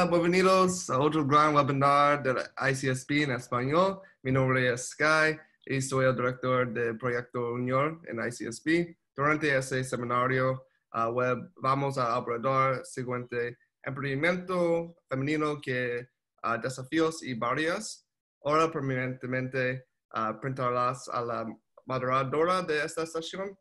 bienvenidos a otro gran webinar de la ICSB en español. Mi nombre es Sky y soy el director del proyecto Unión en ICSB. Durante este seminario web vamos a abordar siguiente emprendimiento femenino que desafíos y barreras. Ahora permanentemente presentarlas a la moderadora de esta sesión,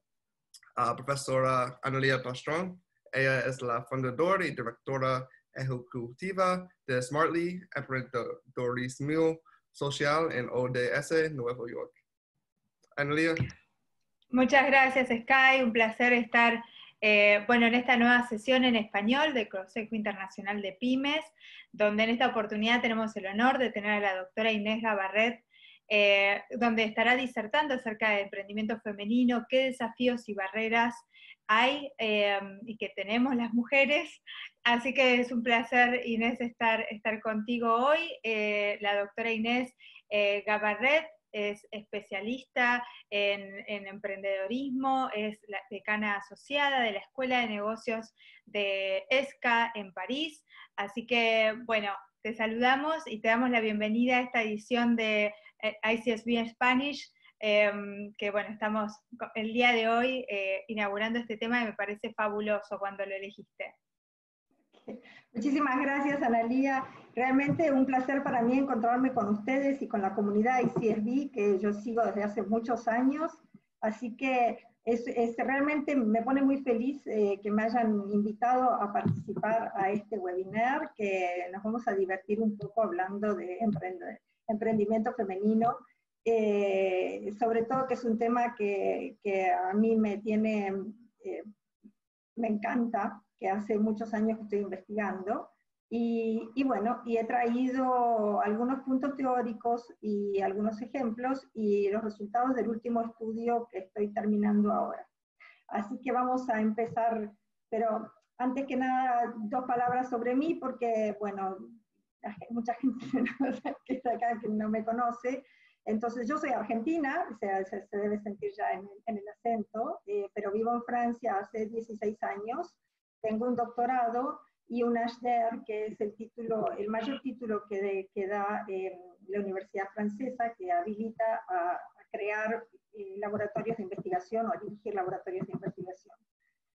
profesora Analia Pastrón. Ella es la fundadora y directora ejecutiva de Smartly, emprendedorismo social en ODS, Nueva York. Analia. Muchas gracias, Sky. Un placer estar en esta nueva sesión en español del Consejo Internacional de Pymes, donde en esta oportunidad tenemos el honor de tener a la doctora Inés Gabarret, donde estará disertando acerca del emprendimiento femenino, qué desafíos y barreras hay y que tenemos las mujeres. Así que es un placer, Inés, estar contigo hoy. La doctora Inés Gabarret es especialista en emprendedorismo, es la decana asociada de la Escuela de Negocios de ESCA en París. Así que, bueno, te saludamos y te damos la bienvenida a esta edición de ICSB Spanish, que bueno, estamos el día de hoy inaugurando este tema y me parece fabuloso cuando lo elegiste. Muchísimas gracias, Analia. Realmente un placer para mí encontrarme con ustedes y con la comunidad ICSB, que yo sigo desde hace muchos años. Así que realmente me pone muy feliz que me hayan invitado a participar a este webinar, que nos vamos a divertir un poco hablando de emprendimiento femenino. Sobre todo que es un tema que a mí me encanta, que hace muchos años que estoy investigando, y he traído algunos puntos teóricos y algunos ejemplos y los resultados del último estudio que estoy terminando ahora. Así que vamos a empezar, pero antes que nada, dos palabras sobre mí, porque, bueno, mucha gente que está acá que no me conoce. Entonces, yo soy argentina, o sea, se debe sentir ya en el acento, pero vivo en Francia hace 16 años. Tengo un doctorado y un HDR, que es el mayor título que da la Universidad Francesa, que habilita a crear laboratorios de investigación o a dirigir laboratorios de investigación.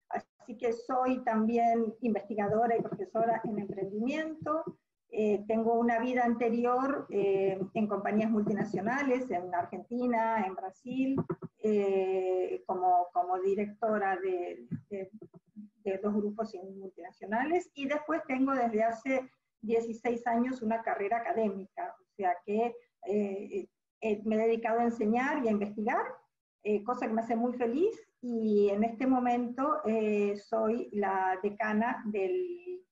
Así que soy también investigadora y profesora en emprendimiento. Tengo una vida anterior en compañías multinacionales, en Argentina, en Brasil, como directora de dos grupos multinacionales, y después tengo desde hace 16 años una carrera académica, o sea que me he dedicado a enseñar y a investigar, cosa que me hace muy feliz, y en este momento soy la decana del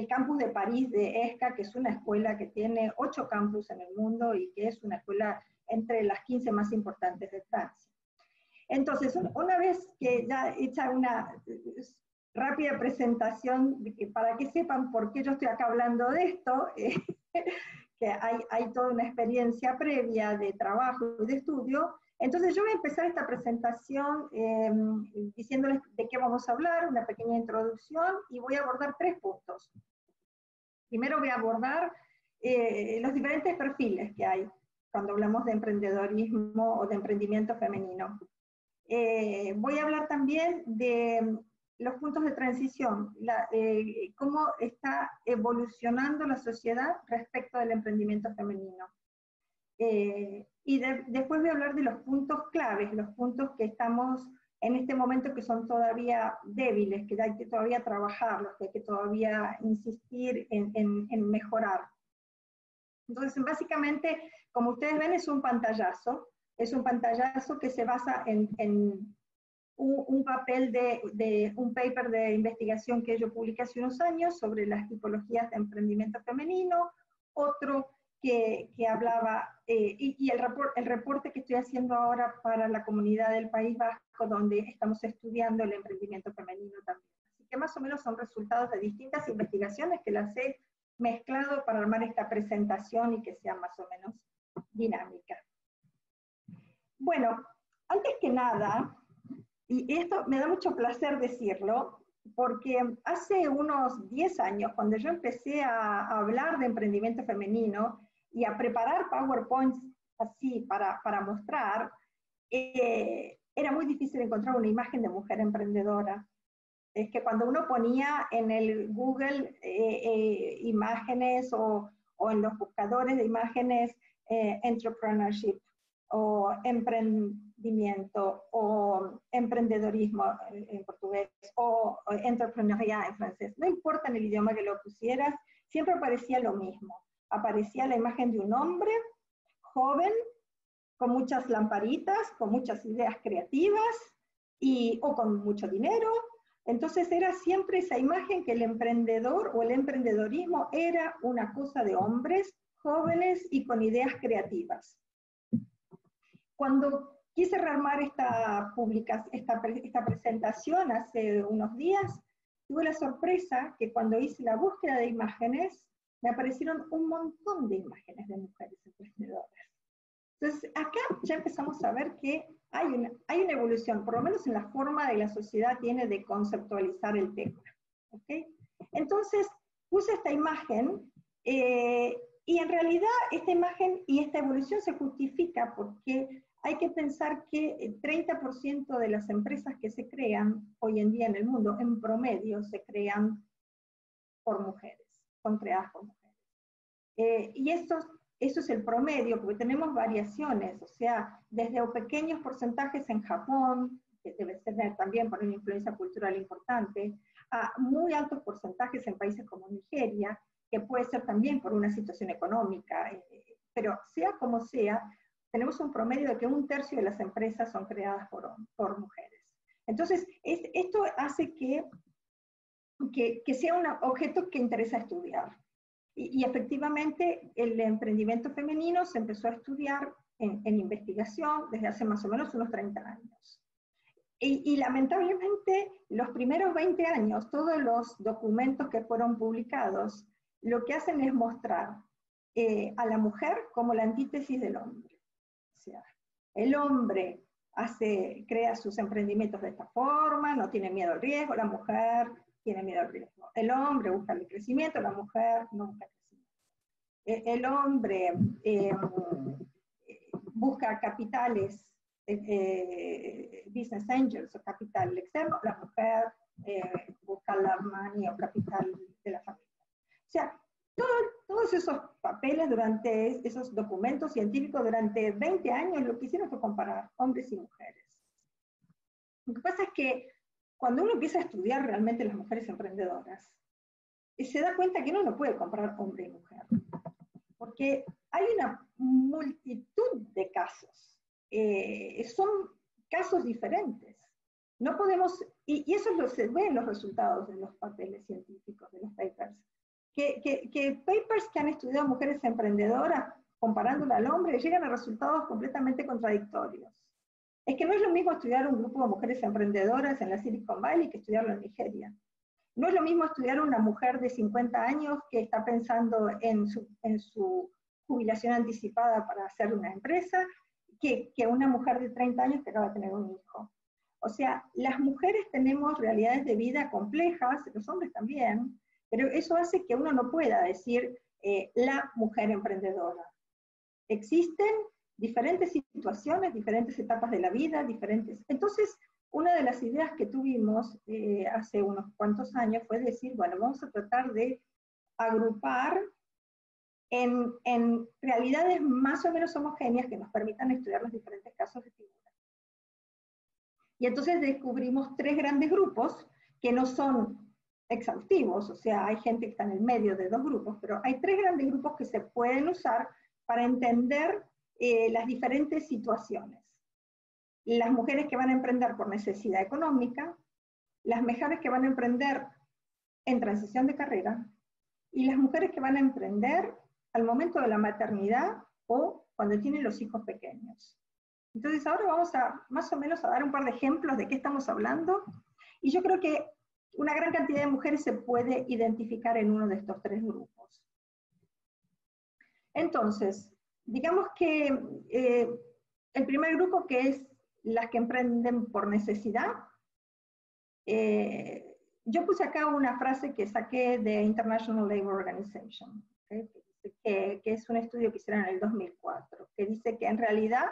campus de París de ESCA, que es una escuela que tiene 8 campus en el mundo y que es una escuela entre las 15 más importantes de Francia. Entonces, una vez que ya hecha una rápida presentación, para que sepan por qué yo estoy acá hablando de esto, que hay toda una experiencia previa de trabajo y de estudio. Entonces yo voy a empezar esta presentación diciéndoles de qué vamos a hablar, una pequeña introducción, y voy a abordar 3 puntos. Primero voy a abordar los diferentes perfiles que hay cuando hablamos de emprendedorismo o de emprendimiento femenino. Voy a hablar también de los puntos de transición, cómo está evolucionando la sociedad respecto del emprendimiento femenino. Después voy a hablar de los puntos claves, los puntos que estamos en este momento que son todavía débiles, que hay que todavía trabajarlos, que hay que todavía insistir en mejorar. Entonces, básicamente, como ustedes ven, es un pantallazo que se basa en un papel de un paper de investigación que yo publiqué hace unos años sobre las tipologías de emprendimiento femenino, otro que hablaba, y el reporte que estoy haciendo ahora para la comunidad del País Vasco, donde estamos estudiando el emprendimiento femenino también. Así que más o menos son resultados de distintas investigaciones que las he mezclado para armar esta presentación y que sea más o menos dinámica. Bueno, antes que nada, y esto me da mucho placer decirlo, porque hace unos 10 años, cuando yo empecé a hablar de emprendimiento femenino y a preparar PowerPoints así para mostrar, era muy difícil encontrar una imagen de mujer emprendedora. Es que cuando uno ponía en el Google imágenes o en los buscadores de imágenes entrepreneurship o emprendimiento o emprendedorismo en portugués o entrepreneuriat en francés, no importa en el idioma que lo pusieras, siempre aparecía lo mismo. Aparecía la imagen de un hombre joven, con muchas lamparitas, con muchas ideas creativas o con mucho dinero. Entonces era siempre esa imagen que el emprendedor o el emprendedorismo era una cosa de hombres jóvenes y con ideas creativas. Cuando quise rearmar esta presentación hace unos días, tuve la sorpresa que cuando hice la búsqueda de imágenes, me aparecieron un montón de imágenes de mujeres emprendedoras. Entonces, acá ya empezamos a ver que hay una evolución, por lo menos en la forma de la sociedad tiene de conceptualizar el tema. ¿Okay? Entonces, puse esta imagen y en realidad esta imagen y esta evolución se justifica porque hay que pensar que el 30% de las empresas que se crean hoy en día en el mundo, en promedio, se crean por mujeres, son creadas por mujeres. Y eso es el promedio, porque tenemos variaciones, o sea, desde pequeños porcentajes en Japón, que debe ser también por una influencia cultural importante, a muy altos porcentajes en países como Nigeria, que puede ser también por una situación económica, pero sea como sea, tenemos un promedio de que 1/3 de las empresas son creadas por mujeres. Entonces, esto hace que sea un objeto que interesa estudiar. Y efectivamente, el emprendimiento femenino se empezó a estudiar en investigación desde hace más o menos unos 30 años. Y lamentablemente, los primeros 20 años, todos los documentos que fueron publicados, lo que hacen es mostrar a la mujer como la antítesis del hombre. O sea, el hombre crea sus emprendimientos de esta forma, no tiene miedo al riesgo, la mujer tiene miedo al riesgo. El hombre busca el crecimiento, la mujer no busca el crecimiento. El hombre busca capitales, business angels o capital externo, la mujer busca la money o capital de la familia. O sea, todos esos papeles esos documentos científicos durante 20 años lo que hicieron fue comparar hombres y mujeres. Lo que pasa es que cuando uno empieza a estudiar realmente las mujeres emprendedoras, se da cuenta que uno no puede comparar hombre y mujer, porque hay una multitud de casos, son casos diferentes. No podemos, y eso se ve en los resultados de los papeles científicos, de los papers, que papers que han estudiado mujeres emprendedoras, comparándola al hombre, llegan a resultados completamente contradictorios. Es que no es lo mismo estudiar un grupo de mujeres emprendedoras en la Silicon Valley que estudiarlo en Nigeria. No es lo mismo estudiar una mujer de 50 años que está pensando en su jubilación anticipada para hacer una empresa, que una mujer de 30 años que acaba de tener un hijo. O sea, las mujeres tenemos realidades de vida complejas, los hombres también, pero eso hace que uno no pueda decir la mujer emprendedora. Existen diferentes situaciones, diferentes etapas de la vida, diferentes. Entonces, una de las ideas que tuvimos hace unos cuantos años fue decir, bueno, vamos a tratar de agrupar en realidades más o menos homogéneas que nos permitan estudiar los diferentes casos de figura. Y entonces descubrimos 3 grandes grupos que no son exhaustivos, o sea, hay gente que está en el medio de 2 grupos, pero hay 3 grandes grupos que se pueden usar para entender las diferentes situaciones. Las mujeres que van a emprender por necesidad económica, las mujeres que van a emprender en transición de carrera, y las mujeres que van a emprender al momento de la maternidad o cuando tienen los hijos pequeños. Entonces ahora vamos a más o menos a dar un par de ejemplos de qué estamos hablando, y yo creo que una gran cantidad de mujeres se puede identificar en uno de estos 3 grupos. Entonces, digamos que el primer grupo, que es las que emprenden por necesidad, yo puse acá una frase que saqué de International Labour Organization, ¿okay? que es un estudio que hicieron en el 2004, que dice que en realidad,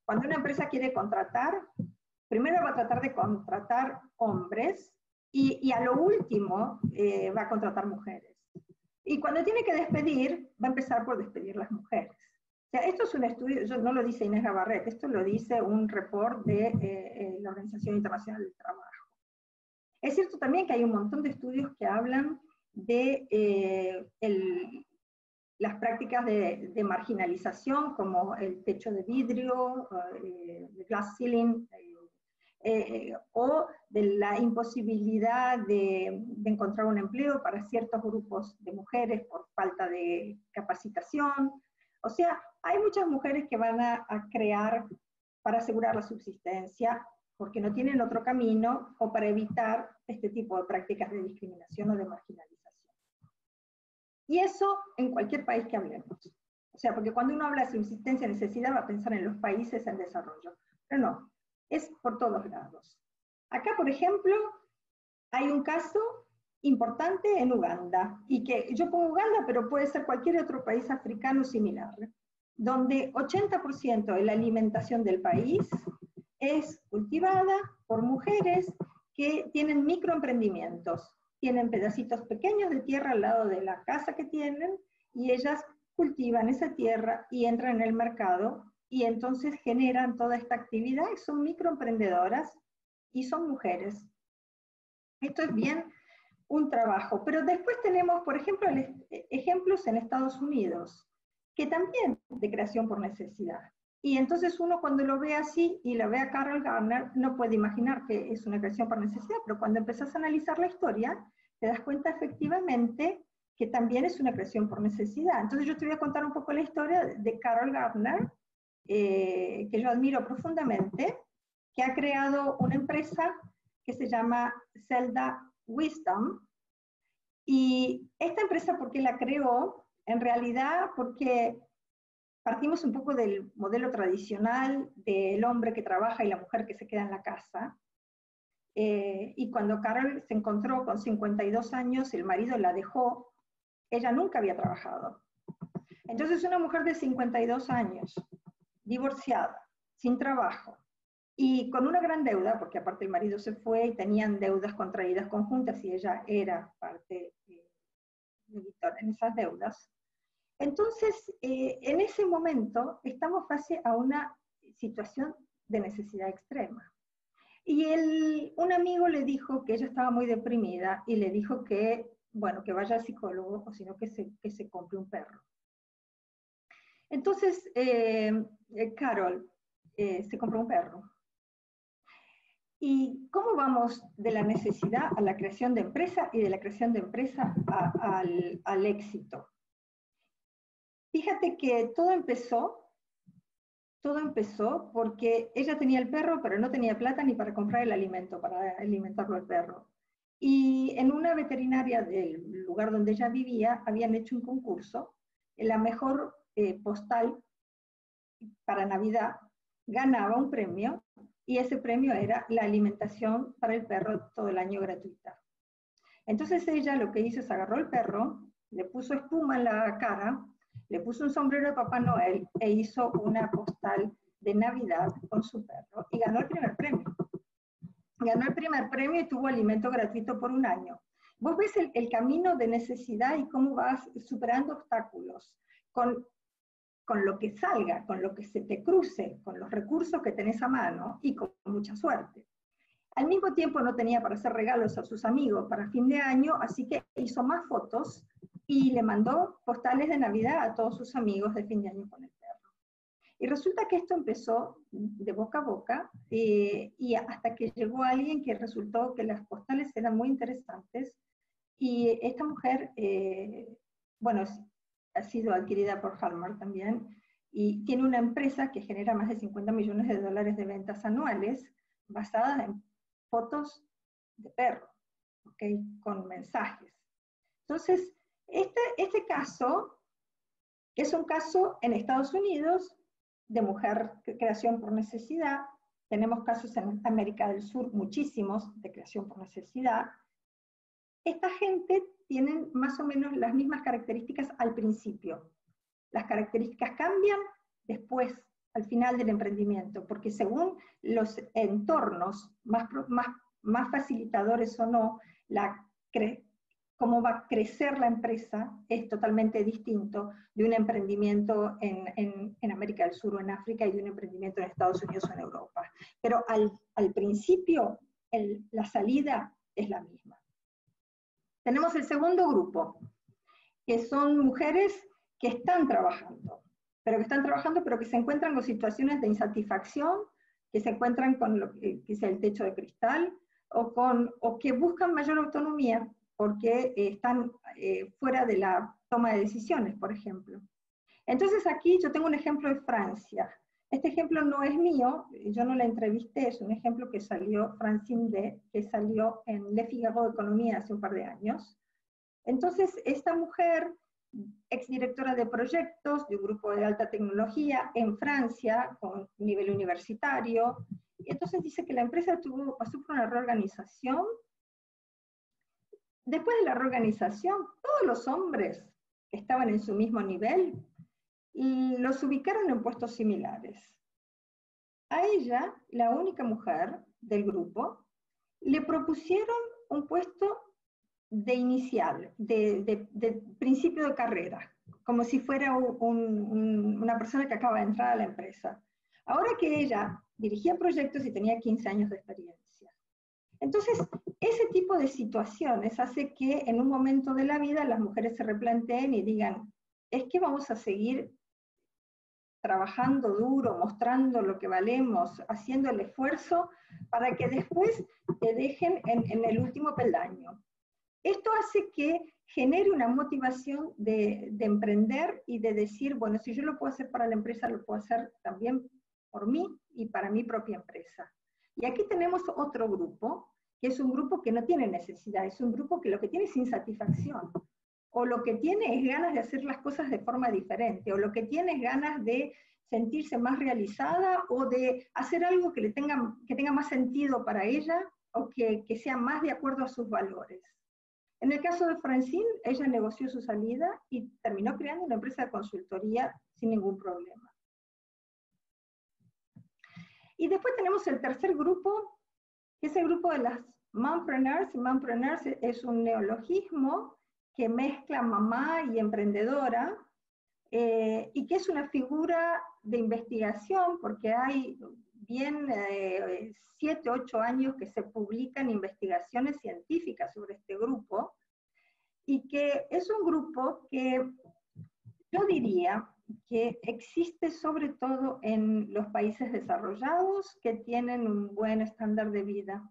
cuando una empresa quiere contratar, primero va a tratar de contratar hombres y a lo último va a contratar mujeres. Y cuando tiene que despedir, va a empezar por despedir las mujeres. O sea, esto es un estudio, no lo dice Inés Gabarret, esto lo dice un report de la Organización Internacional del Trabajo. Es cierto también que hay un montón de estudios que hablan de las prácticas de marginalización, como el techo de vidrio, el glass ceiling, o de la imposibilidad de encontrar un empleo para ciertos grupos de mujeres por falta de capacitación. O sea, hay muchas mujeres que van a crear para asegurar la subsistencia, porque no tienen otro camino, o para evitar este tipo de prácticas de discriminación o de marginalización. Y eso en cualquier país que hablemos. O sea, porque cuando uno habla de subsistencia y necesidad va a pensar en los países en desarrollo, pero no, es por todos lados. Acá, por ejemplo, hay un caso importante en Uganda, y que yo pongo Uganda, pero puede ser cualquier otro país africano similar, donde 80% de la alimentación del país es cultivada por mujeres que tienen microemprendimientos. Tienen pedacitos pequeños de tierra al lado de la casa que tienen, y ellas cultivan esa tierra y entran en el mercado, y entonces generan toda esta actividad, y son microemprendedoras, y son mujeres. Esto es bien un trabajo. Pero después tenemos, por ejemplo, ejemplos en Estados Unidos, que también de creación por necesidad. Y entonces uno, cuando lo ve así y lo ve a Carol Gardner, no puede imaginar que es una creación por necesidad, pero cuando empezás a analizar la historia, te das cuenta efectivamente que también es una creación por necesidad. Entonces yo te voy a contar un poco la historia de Carol Gardner, que yo admiro profundamente, que ha creado una empresa que se llama Zelda Wisdom. Y esta empresa, ¿por qué la creó? En realidad, porque partimos un poco del modelo tradicional del hombre que trabaja y la mujer que se queda en la casa. Y cuando Carol se encontró con 52 años, el marido la dejó, ella nunca había trabajado. Entonces una mujer de 52 años, divorciada, sin trabajo, y con una gran deuda, porque aparte el marido se fue y tenían deudas contraídas conjuntas y ella era parte debitora en esas deudas. Entonces, en ese momento estamos frente a una situación de necesidad extrema. Y un amigo le dijo que ella estaba muy deprimida y le dijo que, bueno, que vaya al psicólogo, o sino que se compre un perro. Entonces, Carol se compró un perro. ¿Y cómo vamos de la necesidad a la creación de empresa y de la creación de empresa al éxito? Fíjate que todo empezó porque ella tenía el perro, pero no tenía plata ni para comprar el alimento, para alimentarlo al perro. Y en una veterinaria del lugar donde ella vivía, habían hecho un concurso, la mejor postal para Navidad ganaba un premio, y ese premio era la alimentación para el perro todo el año gratuita. Entonces ella lo que hizo es agarró el perro, le puso espuma en la cara, le puso un sombrero de Papá Noel e hizo una postal de Navidad con su perro y ganó el primer premio. Ganó el primer premio y tuvo alimento gratuito por un año. Vos ves el camino de necesidad y cómo vas superando obstáculos con lo que salga, con lo que se te cruce, con los recursos que tenés a mano y con mucha suerte. Al mismo tiempo no tenía para hacer regalos a sus amigos para fin de año, así que hizo más fotos y le mandó postales de Navidad a todos sus amigos de fin de año con el perro. Y resulta que esto empezó de boca a boca y hasta que llegó alguien que resultó que las postales eran muy interesantes, y esta mujer, bueno, ha sido adquirida por Hallmark también, y tiene una empresa que genera más de $50 millones de ventas anuales basadas en fotos de perro, ¿okay? Con mensajes. Entonces, este caso es un caso en Estados Unidos de mujer creación por necesidad. Tenemos casos en América del Sur, muchísimos, de creación por necesidad. esta gente tiene más o menos las mismas características al principio. Las características cambian después, al final del emprendimiento, porque según los entornos, más facilitadores o no, cómo va a crecer la empresa es totalmente distinto de un emprendimiento en América del Sur o en África y de un emprendimiento en Estados Unidos o en Europa. Pero al principio, la salida es la misma. Tenemos el segundo grupo, que son mujeres que están trabajando, pero que se encuentran con situaciones de insatisfacción, que se encuentran con lo que es el techo de cristal, o que buscan mayor autonomía porque están fuera de la toma de decisiones, por ejemplo. Entonces aquí yo tengo un ejemplo de Francia. Este ejemplo no es mío, yo no la entrevisté, es un ejemplo que salió, Francine D, que salió en Le Figaro Economía hace un par de años. Entonces esta mujer, exdirectora de proyectos de un grupo de alta tecnología en Francia, con nivel universitario, y entonces dice que la empresa pasó por una reorganización. Después de la reorganización, todos los hombres que estaban en su mismo nivel los ubicaron en puestos similares. A ella, la única mujer del grupo, le propusieron un puesto de inicial, de principio de carrera, como si fuera una persona que acaba de entrar a la empresa. Ahora que ella dirigía proyectos y tenía 15 años de experiencia. Entonces, ese tipo de situaciones hace que en un momento de la vida las mujeres se replanteen y digan, es que vamos a seguir trabajando duro, mostrando lo que valemos, haciendo el esfuerzo para que después te dejen en el último peldaño. Esto hace que genere una motivación de emprender y de decir, bueno, si yo lo puedo hacer para la empresa, lo puedo hacer también por mí y para mi propia empresa. Y aquí tenemos otro grupo, que es un grupo que no tiene necesidad, es un grupo que lo que tiene es insatisfacción, o lo que tiene es ganas de hacer las cosas de forma diferente, o lo que tiene es ganas de sentirse más realizada, o de hacer algo que tenga más sentido para ella, o que sea más de acuerdo a sus valores. En el caso de Francine, ella negoció su salida y terminó creando una empresa de consultoría sin ningún problema. Y después tenemos el tercer grupo, que es el grupo de las mompreneurs. Mompreneurs es un neologismo que mezcla mamá y emprendedora, y que es una figura de investigación, porque hay bien 7, 8 años que se publican investigaciones científicas sobre este grupo, y que es un grupo que yo diría que existe sobre todo en los países desarrollados que tienen un buen estándar de vida.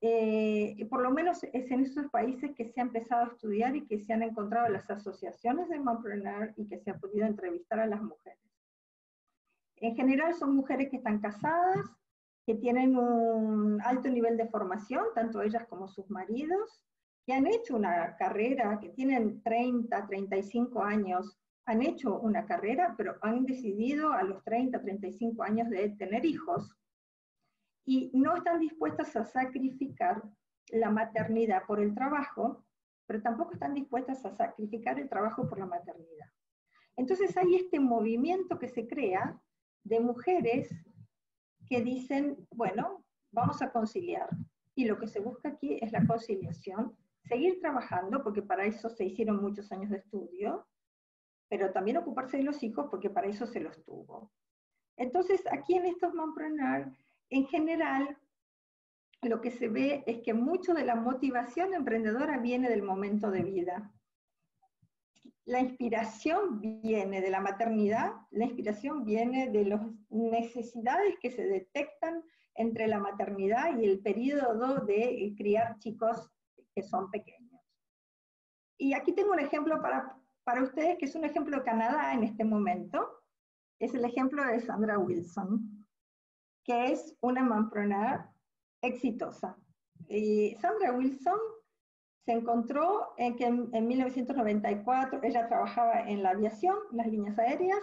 Y por lo menos es en esos países que se ha empezado a estudiar y que se han encontrado las asociaciones de mompreneur y que se ha podido entrevistar a las mujeres. En general son mujeres que están casadas, que tienen un alto nivel de formación, tanto ellas como sus maridos, que han hecho una carrera, que tienen 30, 35 años, han hecho una carrera, pero han decidido a los 30, 35 años de tener hijos, y no están dispuestas a sacrificar la maternidad por el trabajo, pero tampoco están dispuestas a sacrificar el trabajo por la maternidad. Entonces hay este movimiento que se crea de mujeres que dicen, bueno, vamos a conciliar. Y lo que se busca aquí es la conciliación, seguir trabajando, porque para eso se hicieron muchos años de estudio, pero también ocuparse de los hijos, porque para eso se los tuvo. Entonces, aquí en estos mompreneurs, en general, lo que se ve es que mucho de la motivación emprendedora viene del momento de vida. La inspiración viene de la maternidad, la inspiración viene de las necesidades que se detectan entre la maternidad y el periodo de criar chicos que son pequeños. Y aquí tengo un ejemplo para ustedes, que es un ejemplo de Canadá en este momento. Es el ejemplo de Sandra Wilson, que es una mompreneur exitosa. Y Sandra Wilson se encontró en que en 1994 ella trabajaba en la aviación, en las líneas aéreas,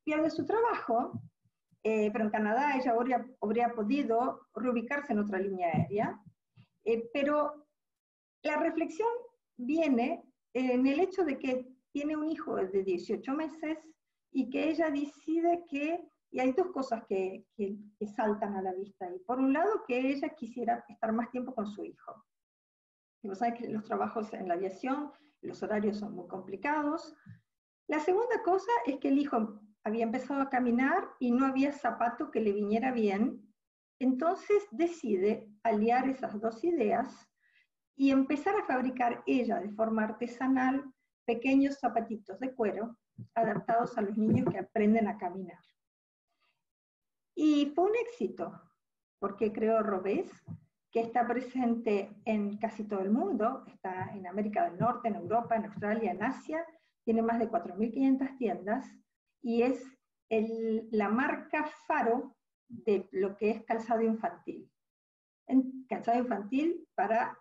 pierde su trabajo, pero en Canadá ella habría podido reubicarse en otra línea aérea, pero La reflexión viene en el hecho de que tiene un hijo de 18 meses y que ella decide que, y hay dos cosas que saltan a la vista ahí. Por un lado, que ella quisiera estar más tiempo con su hijo. Y vos sabés que los trabajos en la aviación, los horarios son muy complicados. La segunda cosa es que el hijo había empezado a caminar y no había zapato que le viniera bien. Entonces decide aliar esas dos ideas y empezar a fabricar ella de forma artesanal pequeños zapatitos de cuero adaptados a los niños que aprenden a caminar. Y fue un éxito, porque creó Robés, que está presente en casi todo el mundo, está en América del Norte, en Europa, en Australia, en Asia, tiene más de 4.500 tiendas, y es la marca faro de lo que es calzado infantil. Calzado infantil para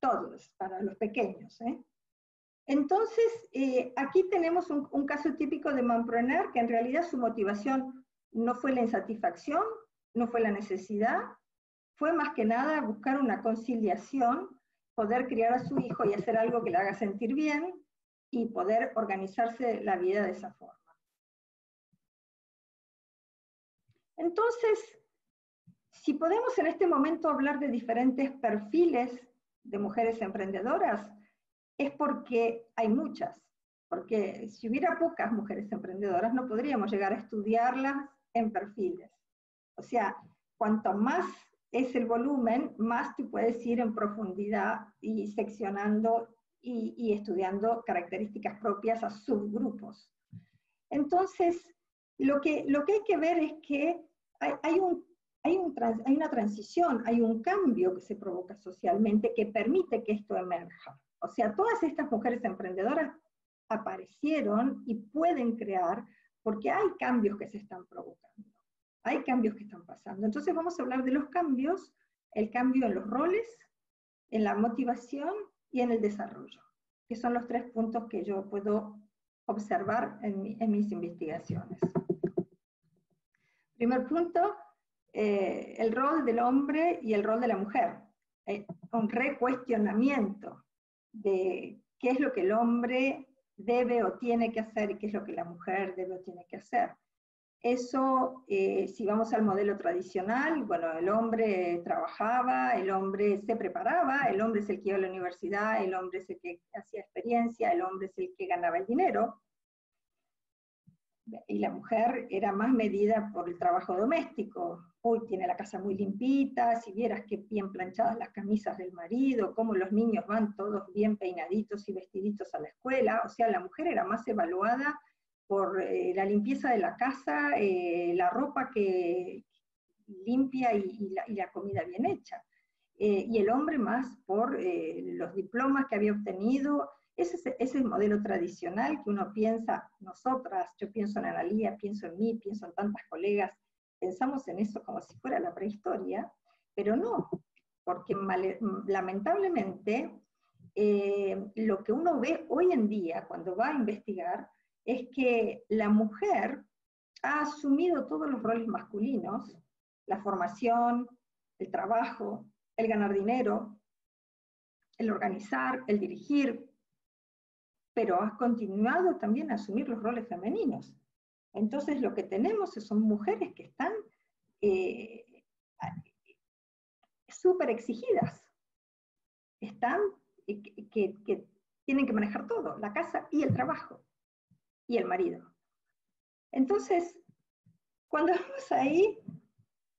todos, para los pequeños. Entonces, aquí tenemos un caso típico de mompreneur, que en realidad su motivación no fue la insatisfacción, no fue la necesidad, fue más que nada buscar una conciliación, poder criar a su hijo y hacer algo que le haga sentir bien, y poder organizarse la vida de esa forma. Entonces, si podemos en este momento hablar de diferentes perfiles de mujeres emprendedoras, es porque hay muchas, porque si hubiera pocas mujeres emprendedoras no podríamos llegar a estudiarlas en perfiles. O sea, cuanto más es el volumen, más tú puedes ir en profundidad y seccionando y estudiando características propias a subgrupos. Entonces, lo que hay que ver es que hay una transición, hay un cambio que se provoca socialmente que permite que esto emerja. O sea, todas estas mujeres emprendedoras aparecieron y pueden crear porque hay cambios que se están provocando, hay cambios que están pasando. Entonces vamos a hablar de los cambios, el cambio en los roles, en la motivación y en el desarrollo, que son los 3 puntos que yo puedo observar en mis investigaciones. Primer punto, el rol del hombre y el rol de la mujer. Un recuestionamiento de qué es lo que el hombre debe o tiene que hacer y qué es lo que la mujer debe o tiene que hacer. Eso, si vamos al modelo tradicional, bueno, el hombre trabajaba, el hombre se preparaba, el hombre es el que iba a la universidad, el hombre es el que hacía experiencia, el hombre es el que ganaba el dinero, y la mujer era más medida por el trabajo doméstico. Uy, tiene la casa muy limpita, si vieras qué bien planchadas las camisas del marido, cómo los niños van todos bien peinaditos y vestiditos a la escuela. O sea, la mujer era más evaluada por la limpieza de la casa, la ropa que limpia y la comida bien hecha. Y el hombre más por los diplomas que había obtenido. Ese es el modelo tradicional que uno piensa, nosotras, yo pienso en Analía, pienso en mí, pienso en tantas colegas, pensamos en eso como si fuera la prehistoria, pero no, porque lamentablemente lo que uno ve hoy en día cuando va a investigar es que la mujer ha asumido todos los roles masculinos, la formación, el trabajo, el ganar dinero, el organizar, el dirigir, pero ha continuado también a asumir los roles femeninos. Entonces lo que tenemos son mujeres que están súper exigidas, están que tienen que manejar todo, la casa y el trabajo, y el marido. Entonces, cuando vamos ahí,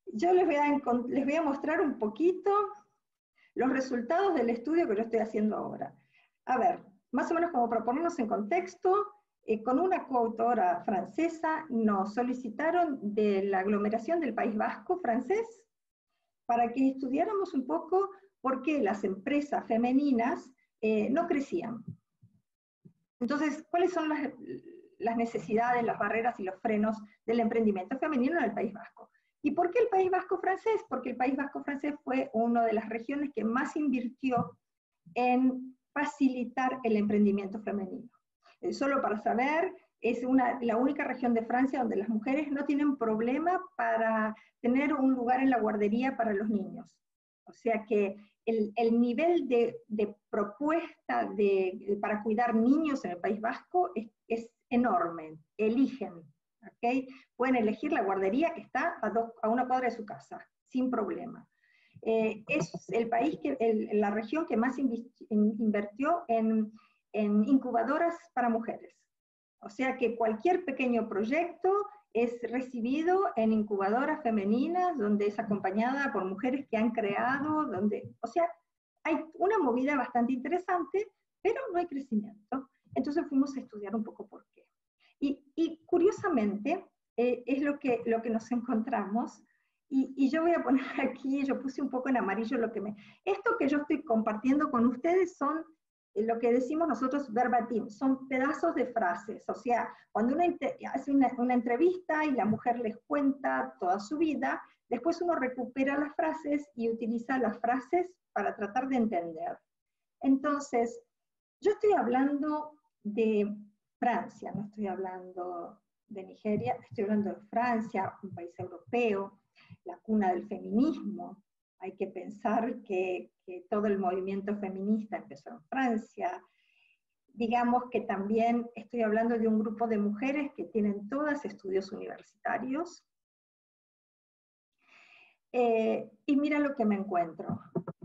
yo les voy a mostrar un poquito los resultados del estudio que yo estoy haciendo ahora. A ver, más o menos como para ponernos en contexto, con una coautora francesa nos solicitaron de la aglomeración del País Vasco francés para que estudiáramos un poco por qué las empresas femeninas no crecían. Entonces, ¿cuáles son las necesidades, las barreras y los frenos del emprendimiento femenino en el País Vasco? ¿Y por qué el País Vasco francés? Porque el País Vasco francés fue una de las regiones que más invirtió en facilitar el emprendimiento femenino. Solo para saber, es la única región de Francia donde las mujeres no tienen problema para tener un lugar en la guardería para los niños. O sea que el nivel de propuesta para cuidar niños en el País Vasco es enorme. Eligen, ¿ok? Pueden elegir la guardería que está a una cuadra de su casa, sin problema. Es el país, la región que más invirtió en incubadoras para mujeres. O sea que cualquier pequeño proyecto es recibido en incubadoras femeninas, donde es acompañada por mujeres que han creado, o sea, hay una movida bastante interesante, pero no hay crecimiento. Entonces fuimos a estudiar un poco por qué. Y curiosamente, es lo que nos encontramos, y yo voy a poner aquí, yo puse un poco en amarillo esto que yo estoy compartiendo con ustedes son lo que decimos nosotros verbatim, son pedazos de frases. O sea, cuando uno hace una entrevista y la mujer les cuenta toda su vida, después uno recupera las frases y utiliza las frases para tratar de entender. Entonces, yo estoy hablando de Francia, no estoy hablando de Nigeria, estoy hablando de Francia, un país europeo, la cuna del feminismo. Hay que pensar que todo el movimiento feminista empezó en Francia. Digamos que también estoy hablando de un grupo de mujeres que tienen todas estudios universitarios. Y mira lo que me encuentro,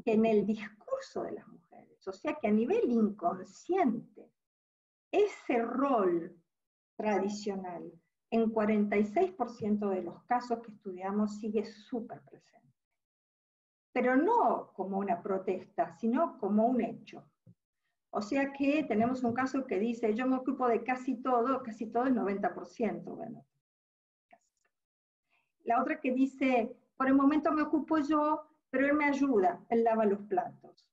que en el discurso de las mujeres, o sea que a nivel inconsciente, ese rol tradicional, en 46% de los casos que estudiamos, sigue súper presente. Pero no como una protesta, sino como un hecho. O sea que tenemos un caso que dice, yo me ocupo de casi todo el 90%. Bueno, la otra que dice, por el momento me ocupo yo, pero él me ayuda, él lava los platos.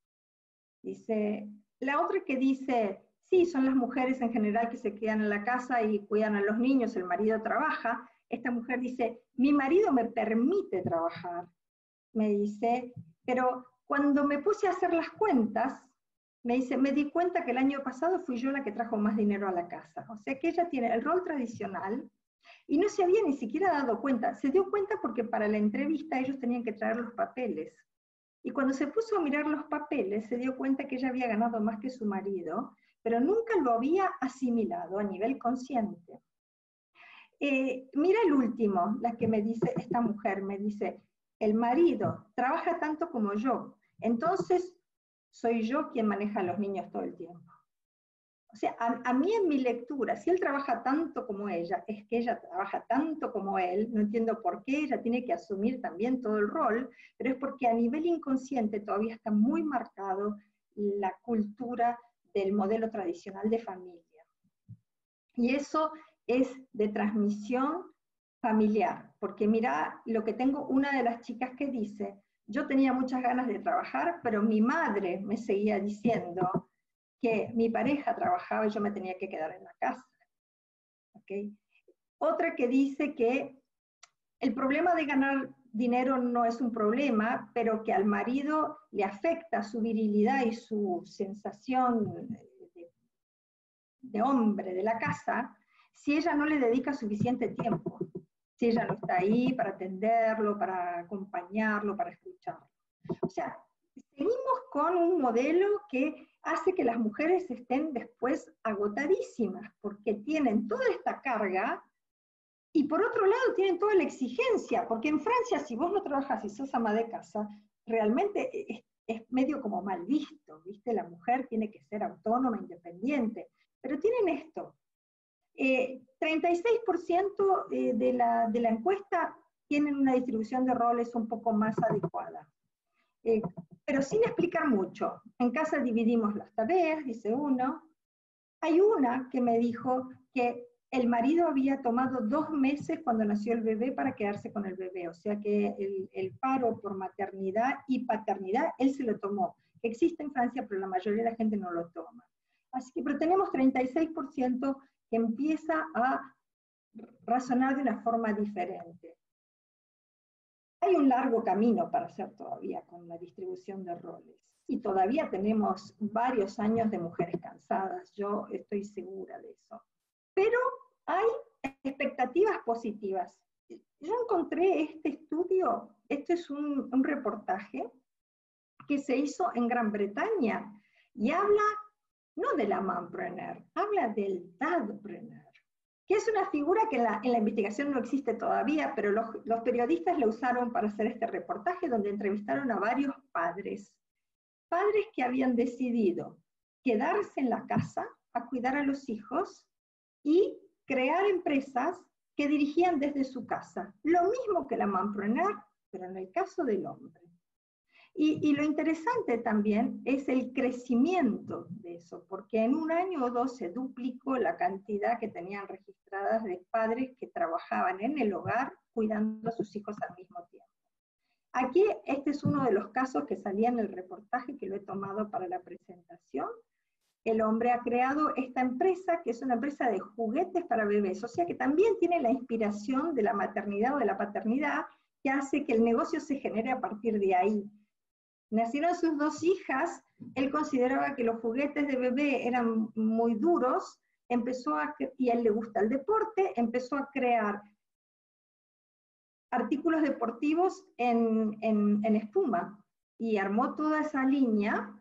Dice, la otra que dice, sí, son las mujeres en general que se quedan en la casa y cuidan a los niños, el marido trabaja. Esta mujer dice, mi marido me permite trabajar. Me dice, pero cuando me puse a hacer las cuentas, me dice, me di cuenta que el año pasado fui yo la que trajo más dinero a la casa. O sea que ella tiene el rol tradicional y no se había ni siquiera dado cuenta. Se dio cuenta porque para la entrevista ellos tenían que traer los papeles. Y cuando se puso a mirar los papeles, se dio cuenta que ella había ganado más que su marido, pero nunca lo había asimilado a nivel consciente. Mira el último, la que me dice, esta mujer me dice, el marido trabaja tanto como yo, entonces soy yo quien maneja a los niños todo el tiempo. O sea, a mí en mi lectura, si él trabaja tanto como ella, es que ella trabaja tanto como él, no entiendo por qué ella tiene que asumir también todo el rol, pero es porque a nivel inconsciente todavía está muy marcado la cultura del modelo tradicional de familia. Y eso es de transmisión familiar, porque mira lo que tengo, una de las chicas que dice, yo tenía muchas ganas de trabajar, pero mi madre me seguía diciendo que mi pareja trabajaba y yo me tenía que quedar en la casa. ¿Okay? Otra que dice que el problema de ganar dinero no es un problema, pero que al marido le afecta su virilidad y su sensación de hombre de la casa si ella no le dedica suficiente tiempo, si ella no está ahí para atenderlo, para acompañarlo, para escucharlo. O sea, seguimos con un modelo que hace que las mujeres estén después agotadísimas, porque tienen toda esta carga y por otro lado tienen toda la exigencia, porque en Francia si vos no trabajas y sos ama de casa, realmente es medio como mal visto, ¿viste? La mujer tiene que ser autónoma, independiente, pero tienen esto. 36% de la encuesta tienen una distribución de roles un poco más adecuada. Pero sin explicar mucho. En casa dividimos las tareas, dice uno. Hay una que me dijo que el marido había tomado 2 meses cuando nació el bebé para quedarse con el bebé, o sea que el paro por maternidad y paternidad, él se lo tomó. Existe en Francia, pero la mayoría de la gente no lo toma. Así que, pero tenemos 36% que empieza a razonar de una forma diferente. Hay un largo camino para hacer todavía con la distribución de roles. Y todavía tenemos varios años de mujeres cansadas, yo estoy segura de eso. Pero hay expectativas positivas. Yo encontré este estudio, este es un reportaje que se hizo en Gran Bretaña y habla no de la mompreneur, habla del dadpreneur, que es una figura que en la investigación no existe todavía, pero los periodistas la usaron para hacer este reportaje donde entrevistaron a varios padres que habían decidido quedarse en la casa a cuidar a los hijos y crear empresas que dirigían desde su casa. Lo mismo que la mompreneur, pero en el caso del hombre. Y lo interesante también es el crecimiento de eso, porque en un año o dos se duplicó la cantidad que tenían registradas de padres que trabajaban en el hogar cuidando a sus hijos al mismo tiempo. Aquí este es uno de los casos que salía en el reportaje que lo he tomado para la presentación. El hombre ha creado esta empresa, que es una empresa de juguetes para bebés, o sea que también tiene la inspiración de la maternidad o de la paternidad, que hace que el negocio se genere a partir de ahí. Nacieron sus dos hijas, él consideraba que los juguetes de bebé eran muy duros, y a él le gusta el deporte, empezó a crear artículos deportivos en espuma, y armó toda esa línea.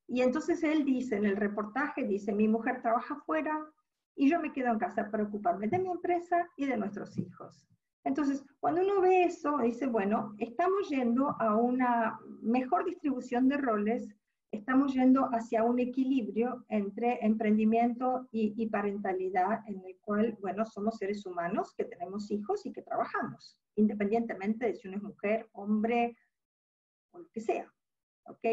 Y entonces él dice, en el reportaje, dice, mi mujer trabaja afuera y yo me quedo en casa para ocuparme de mi empresa y de nuestros hijos. Entonces, cuando uno ve eso, dice, bueno, estamos yendo a una mejor distribución de roles, estamos yendo hacia un equilibrio entre emprendimiento y parentalidad, en el cual, bueno, somos seres humanos que tenemos hijos y que trabajamos, independientemente de si uno es mujer, hombre, o lo que sea, ¿ok?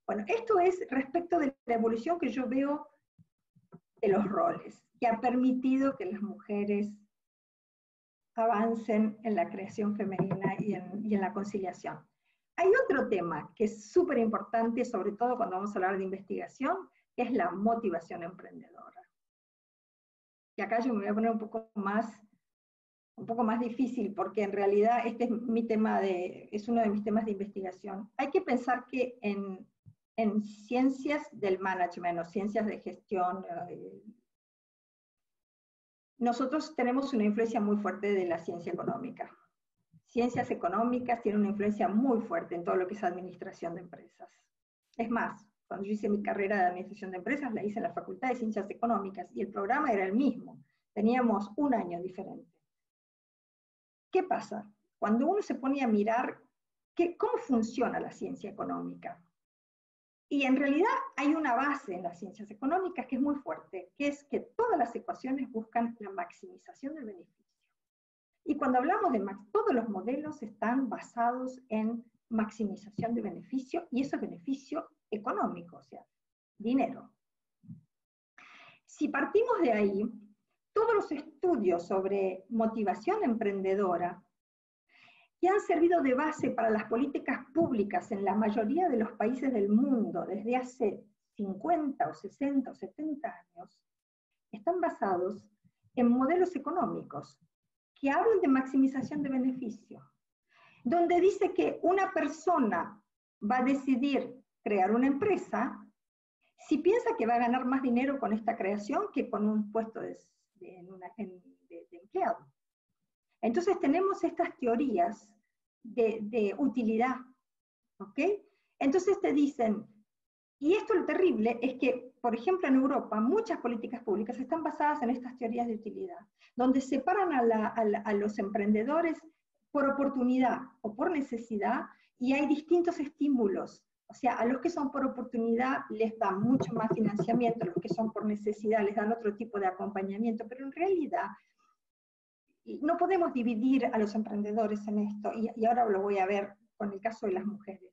Bueno, esto es respecto de la evolución que yo veo de los roles, que ha permitido que las mujeres avancen en la creación femenina y en la conciliación. Hay otro tema que es súper importante, sobre todo cuando vamos a hablar de investigación, que es la motivación emprendedora. Y acá yo me voy a poner un poco más difícil, porque en realidad este es es uno de mis temas de investigación. Hay que pensar que en ciencias del management o ciencias de gestión, nosotros tenemos una influencia muy fuerte de la ciencia económica. Ciencias económicas tienen una influencia muy fuerte en todo lo que es administración de empresas. Es más, cuando yo hice mi carrera de administración de empresas, la hice en la Facultad de Ciencias Económicas y el programa era el mismo. Teníamos un año diferente. ¿Qué pasa? Cuando uno se pone a mirar cómo funciona la ciencia económica, y en realidad hay una base en las ciencias económicas que es muy fuerte, que es que todas las ecuaciones buscan la maximización del beneficio. Y cuando hablamos de todos los modelos están basados en maximización de beneficio, y eso es beneficio económico, o sea, dinero. Si partimos de ahí, todos los estudios sobre motivación emprendedora que han servido de base para las políticas públicas en la mayoría de los países del mundo desde hace 50 o 60 o 70 años, están basados en modelos económicos que hablan de maximización de beneficio, donde dice que una persona va a decidir crear una empresa si piensa que va a ganar más dinero con esta creación que con un puesto de empleado. Entonces tenemos estas teorías de utilidad, ¿ok? Entonces te dicen, y esto lo terrible es que, por ejemplo, en Europa, muchas políticas públicas están basadas en estas teorías de utilidad, donde separan a los emprendedores por oportunidad o por necesidad, y hay distintos estímulos. O sea, a los que son por oportunidad les dan mucho más financiamiento, a los que son por necesidad les dan otro tipo de acompañamiento, pero en realidad no podemos dividir a los emprendedores en esto, y ahora lo voy a ver con el caso de las mujeres.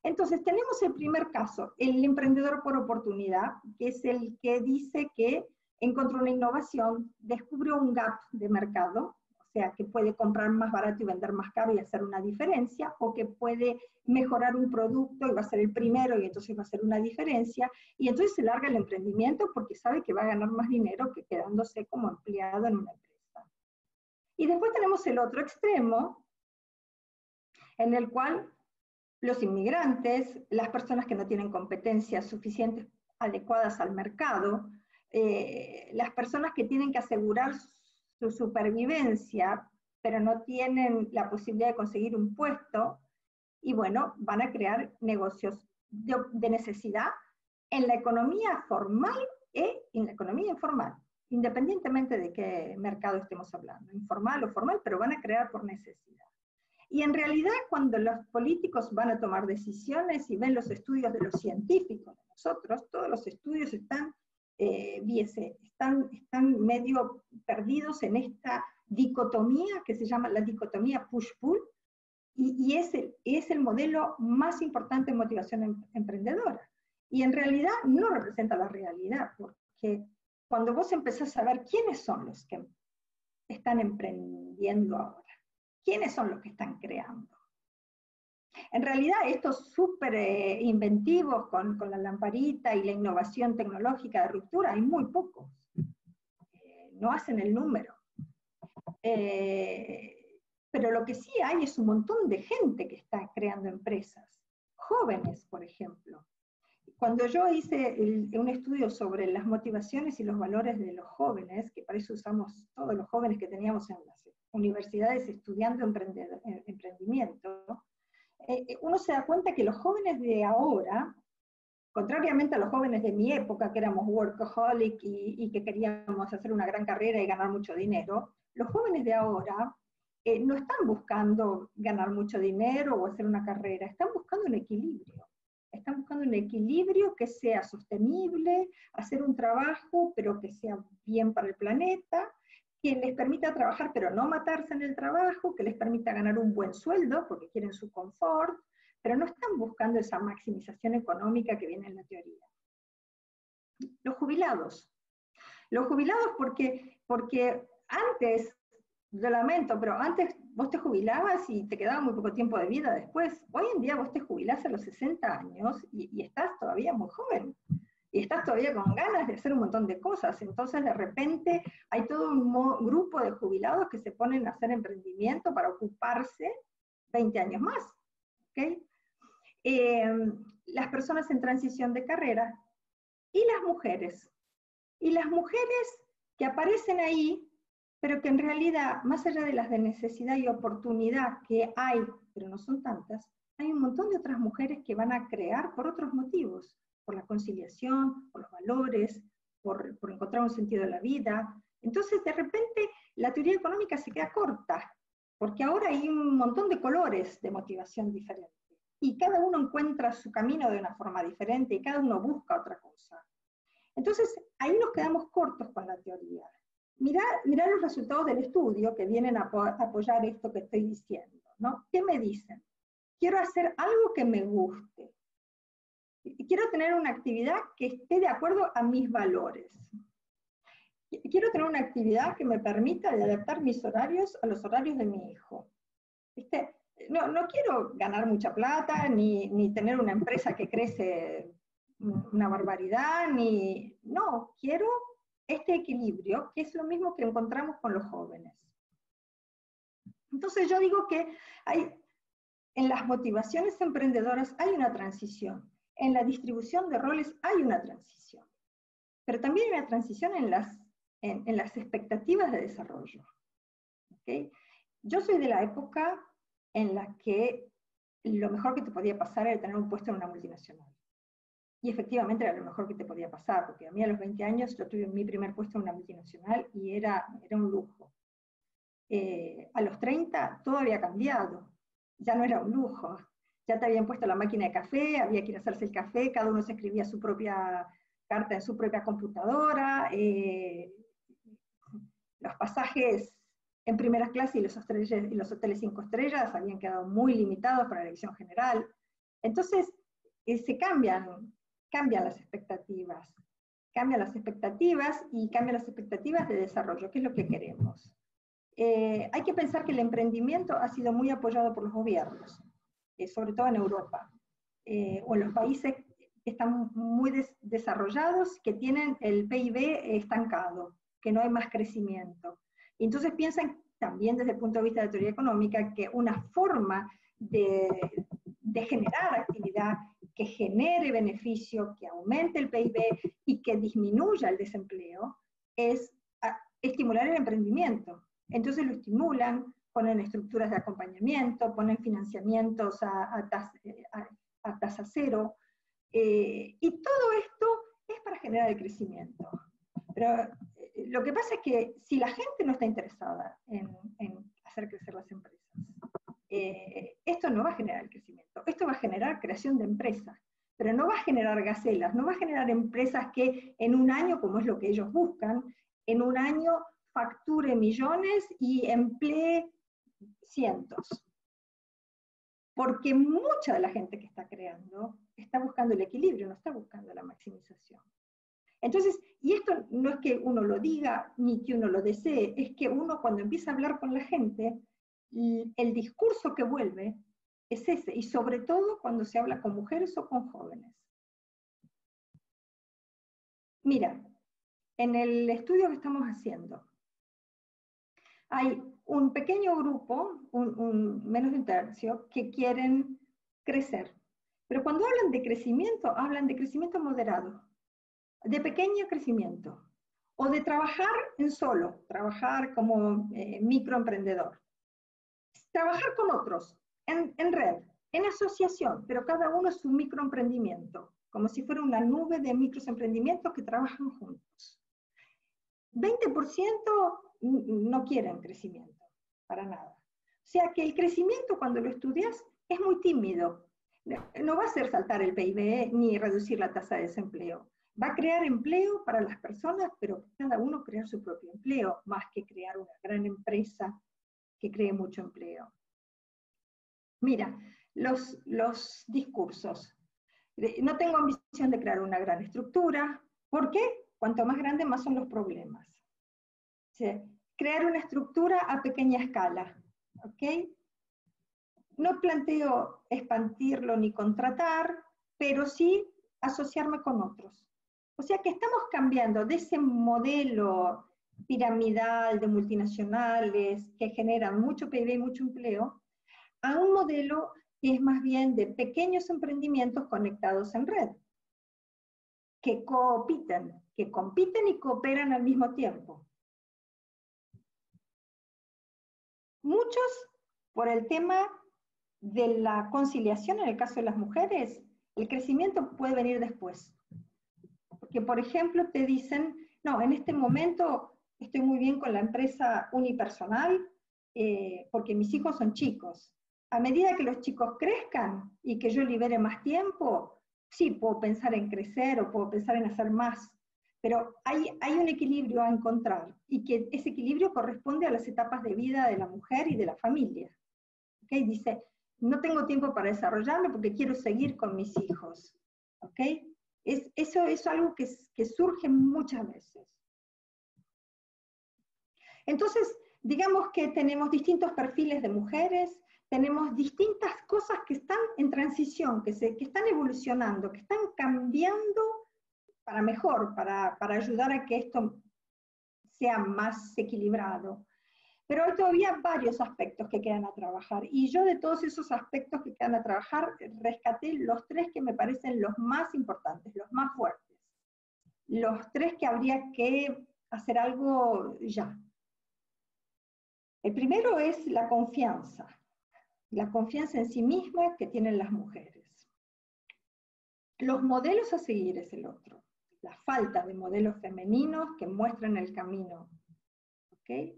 Entonces, tenemos el primer caso, el emprendedor por oportunidad, que es el que dice que encontró una innovación, descubrió un gap de mercado, o sea, que puede comprar más barato y vender más caro y hacer una diferencia, o que puede mejorar un producto y va a ser el primero y entonces va a hacer una diferencia, y entonces se larga el emprendimiento porque sabe que va a ganar más dinero que quedándose como empleado en una empresa. Y después tenemos el otro extremo, en el cual los inmigrantes, las personas que no tienen competencias suficientes adecuadas al mercado, las personas que tienen que asegurar su supervivencia, pero no tienen la posibilidad de conseguir un puesto, y bueno, van a crear negocios de necesidad en la economía formal e en la economía informal, independientemente de qué mercado estemos hablando, informal o formal, pero van a crear por necesidad. Y en realidad, cuando los políticos van a tomar decisiones y ven los estudios de los científicos, de nosotros, todos los estudios están medio perdidos en esta dicotomía que se llama la dicotomía push-pull, y es el modelo más importante en motivación emprendedora. Y en realidad no representa la realidad, porque cuando vos empezás a ver quiénes son los que están emprendiendo ahora, quiénes son los que están creando. En realidad estos súper inventivos con la lamparita y la innovación tecnológica de ruptura, hay muy pocos. No hacen el número. Pero lo que sí hay es un montón de gente que está creando empresas. Jóvenes, por ejemplo. Cuando yo hice un estudio sobre las motivaciones y los valores de los jóvenes, que para eso usamos todos los jóvenes que teníamos en las universidades estudiando emprendimiento, uno se da cuenta que los jóvenes de ahora, contrariamente a los jóvenes de mi época, que éramos workaholic y que queríamos hacer una gran carrera y ganar mucho dinero, los jóvenes de ahora no están buscando ganar mucho dinero o hacer una carrera, están buscando un equilibrio. Están buscando un equilibrio que sea sostenible, hacer un trabajo, pero que sea bien para el planeta, que les permita trabajar, pero no matarse en el trabajo, que les permita ganar un buen sueldo, porque quieren su confort, pero no están buscando esa maximización económica que viene en la teoría. Los jubilados porque antes, yo lamento, pero antes vos te jubilabas y te quedaba muy poco tiempo de vida después. Hoy en día vos te jubilás a los 60 años y estás todavía muy joven. Y estás todavía con ganas de hacer un montón de cosas. Entonces, de repente, hay todo un grupo de jubilados que se ponen a hacer emprendimiento para ocuparse 20 años más. ¿Okay? Las personas en transición de carrera y las mujeres. Y las mujeres que aparecen ahí, pero que en realidad, más allá de las de necesidad y oportunidad que hay, pero no son tantas, hay un montón de otras mujeres que van a crear por otros motivos, por la conciliación, por los valores, por encontrar un sentido de la vida. Entonces, de repente, la teoría económica se queda corta, porque ahora hay un montón de colores de motivación diferente. Y cada uno encuentra su camino de una forma diferente, y cada uno busca otra cosa. Entonces, ahí nos quedamos cortos con la teoría. Mirá los resultados del estudio que vienen a apoyar esto que estoy diciendo, ¿no? ¿Qué me dicen? Quiero hacer algo que me guste. Quiero tener una actividad que esté de acuerdo a mis valores. Quiero tener una actividad que me permita adaptar mis horarios a los horarios de mi hijo. ¿Viste? No quiero ganar mucha plata, ni tener una empresa que crece una barbaridad, no, quiero este equilibrio, que es lo mismo que encontramos con los jóvenes. Entonces yo digo que en las motivaciones emprendedoras hay una transición. En la distribución de roles hay una transición, pero también hay una transición en las expectativas de desarrollo. ¿Okay? Yo soy de la época en la que lo mejor que te podía pasar era tener un puesto en una multinacional. Y efectivamente era lo mejor que te podía pasar, porque a mí a los 20 años yo tuve mi primer puesto en una multinacional y era un lujo. A los 30 todo había cambiado, ya no era un lujo. Ya te habían puesto la máquina de café, había que ir a hacerse el café, cada uno se escribía su propia carta en su propia computadora, los pasajes en primera clase y los hoteles 5 estrellas habían quedado muy limitados para la elección general. Entonces, se cambian las expectativas. Cambian las expectativas y cambian las expectativas de desarrollo, que es lo que queremos. Hay que pensar que el emprendimiento ha sido muy apoyado por los gobiernos, sobre todo en Europa, o en los países que están muy desarrollados, que tienen el PIB estancado, que no hay más crecimiento. Y entonces piensan también desde el punto de vista de la teoría económica que una forma de generar actividad que genere beneficio, que aumente el PIB y que disminuya el desempleo, es estimular el emprendimiento. Entonces lo estimulan, ponen estructuras de acompañamiento, ponen financiamientos a tasa cero, Y todo esto es para generar el crecimiento. Pero lo que pasa es que si la gente no está interesada en hacer crecer las empresas, esto no va a generar el crecimiento. Esto va a generar creación de empresas, pero no va a generar gacelas, no va a generar empresas que en un año, como es lo que ellos buscan, en un año facture millones y emplee cientos. Porque mucha de la gente que está creando está buscando el equilibrio, no está buscando la maximización. Entonces, y esto no es que uno lo diga ni que uno lo desee, es que uno cuando empieza a hablar con la gente, el discurso que vuelve es ese, y sobre todo cuando se habla con mujeres o con jóvenes. Mira, en el estudio que estamos haciendo, hay un pequeño grupo, menos de un tercio, que quieren crecer. Pero cuando hablan de crecimiento moderado, de pequeño crecimiento, o de trabajar en solo, trabajar como microemprendedor. Trabajar con otros, en red, en asociación, pero cada uno es un microemprendimiento, como si fuera una nube de microemprendimientos que trabajan juntos. 20% no quieren crecimiento, para nada. O sea que el crecimiento cuando lo estudias es muy tímido. No va a hacer saltar el PIB ni reducir la tasa de desempleo. Va a crear empleo para las personas, pero cada uno crear su propio empleo, más que crear una gran empresa que cree mucho empleo. Mira, los discursos. No tengo ambición de crear una gran estructura. ¿Por qué? Cuanto más grande, más son los problemas. O sea, crear una estructura a pequeña escala. ¿Ok? No planteo expandirlo ni contratar, pero sí asociarme con otros. O sea que estamos cambiando de ese modelo piramidal de multinacionales que generan mucho PIB y mucho empleo, a un modelo que es más bien de pequeños emprendimientos conectados en red, que compiten y cooperan al mismo tiempo. Muchos, por el tema de la conciliación, en el caso de las mujeres, el crecimiento puede venir después. Porque, por ejemplo, te dicen, no, en este momento estoy muy bien con la empresa unipersonal porque mis hijos son chicos. A medida que los chicos crezcan y que yo libere más tiempo, sí, puedo pensar en crecer o puedo pensar en hacer más. Pero hay un equilibrio a encontrar y que ese equilibrio corresponde a las etapas de vida de la mujer y de la familia. ¿Okay? Dice, no tengo tiempo para desarrollarme porque quiero seguir con mis hijos. ¿Okay? Eso es algo que surge muchas veces. Entonces, digamos que tenemos distintos perfiles de mujeres, tenemos distintas cosas que están en transición, que están evolucionando, que están cambiando para mejor, para ayudar a que esto sea más equilibrado. Pero hay todavía varios aspectos que quedan a trabajar. Y yo de todos esos aspectos que quedan a trabajar, rescaté los 3 que me parecen los más importantes, los más fuertes. Los 3 que habría que hacer algo ya. El primero es la confianza en sí misma que tienen las mujeres. Los modelos a seguir es el otro. La falta de modelos femeninos que muestran el camino. ¿Okay?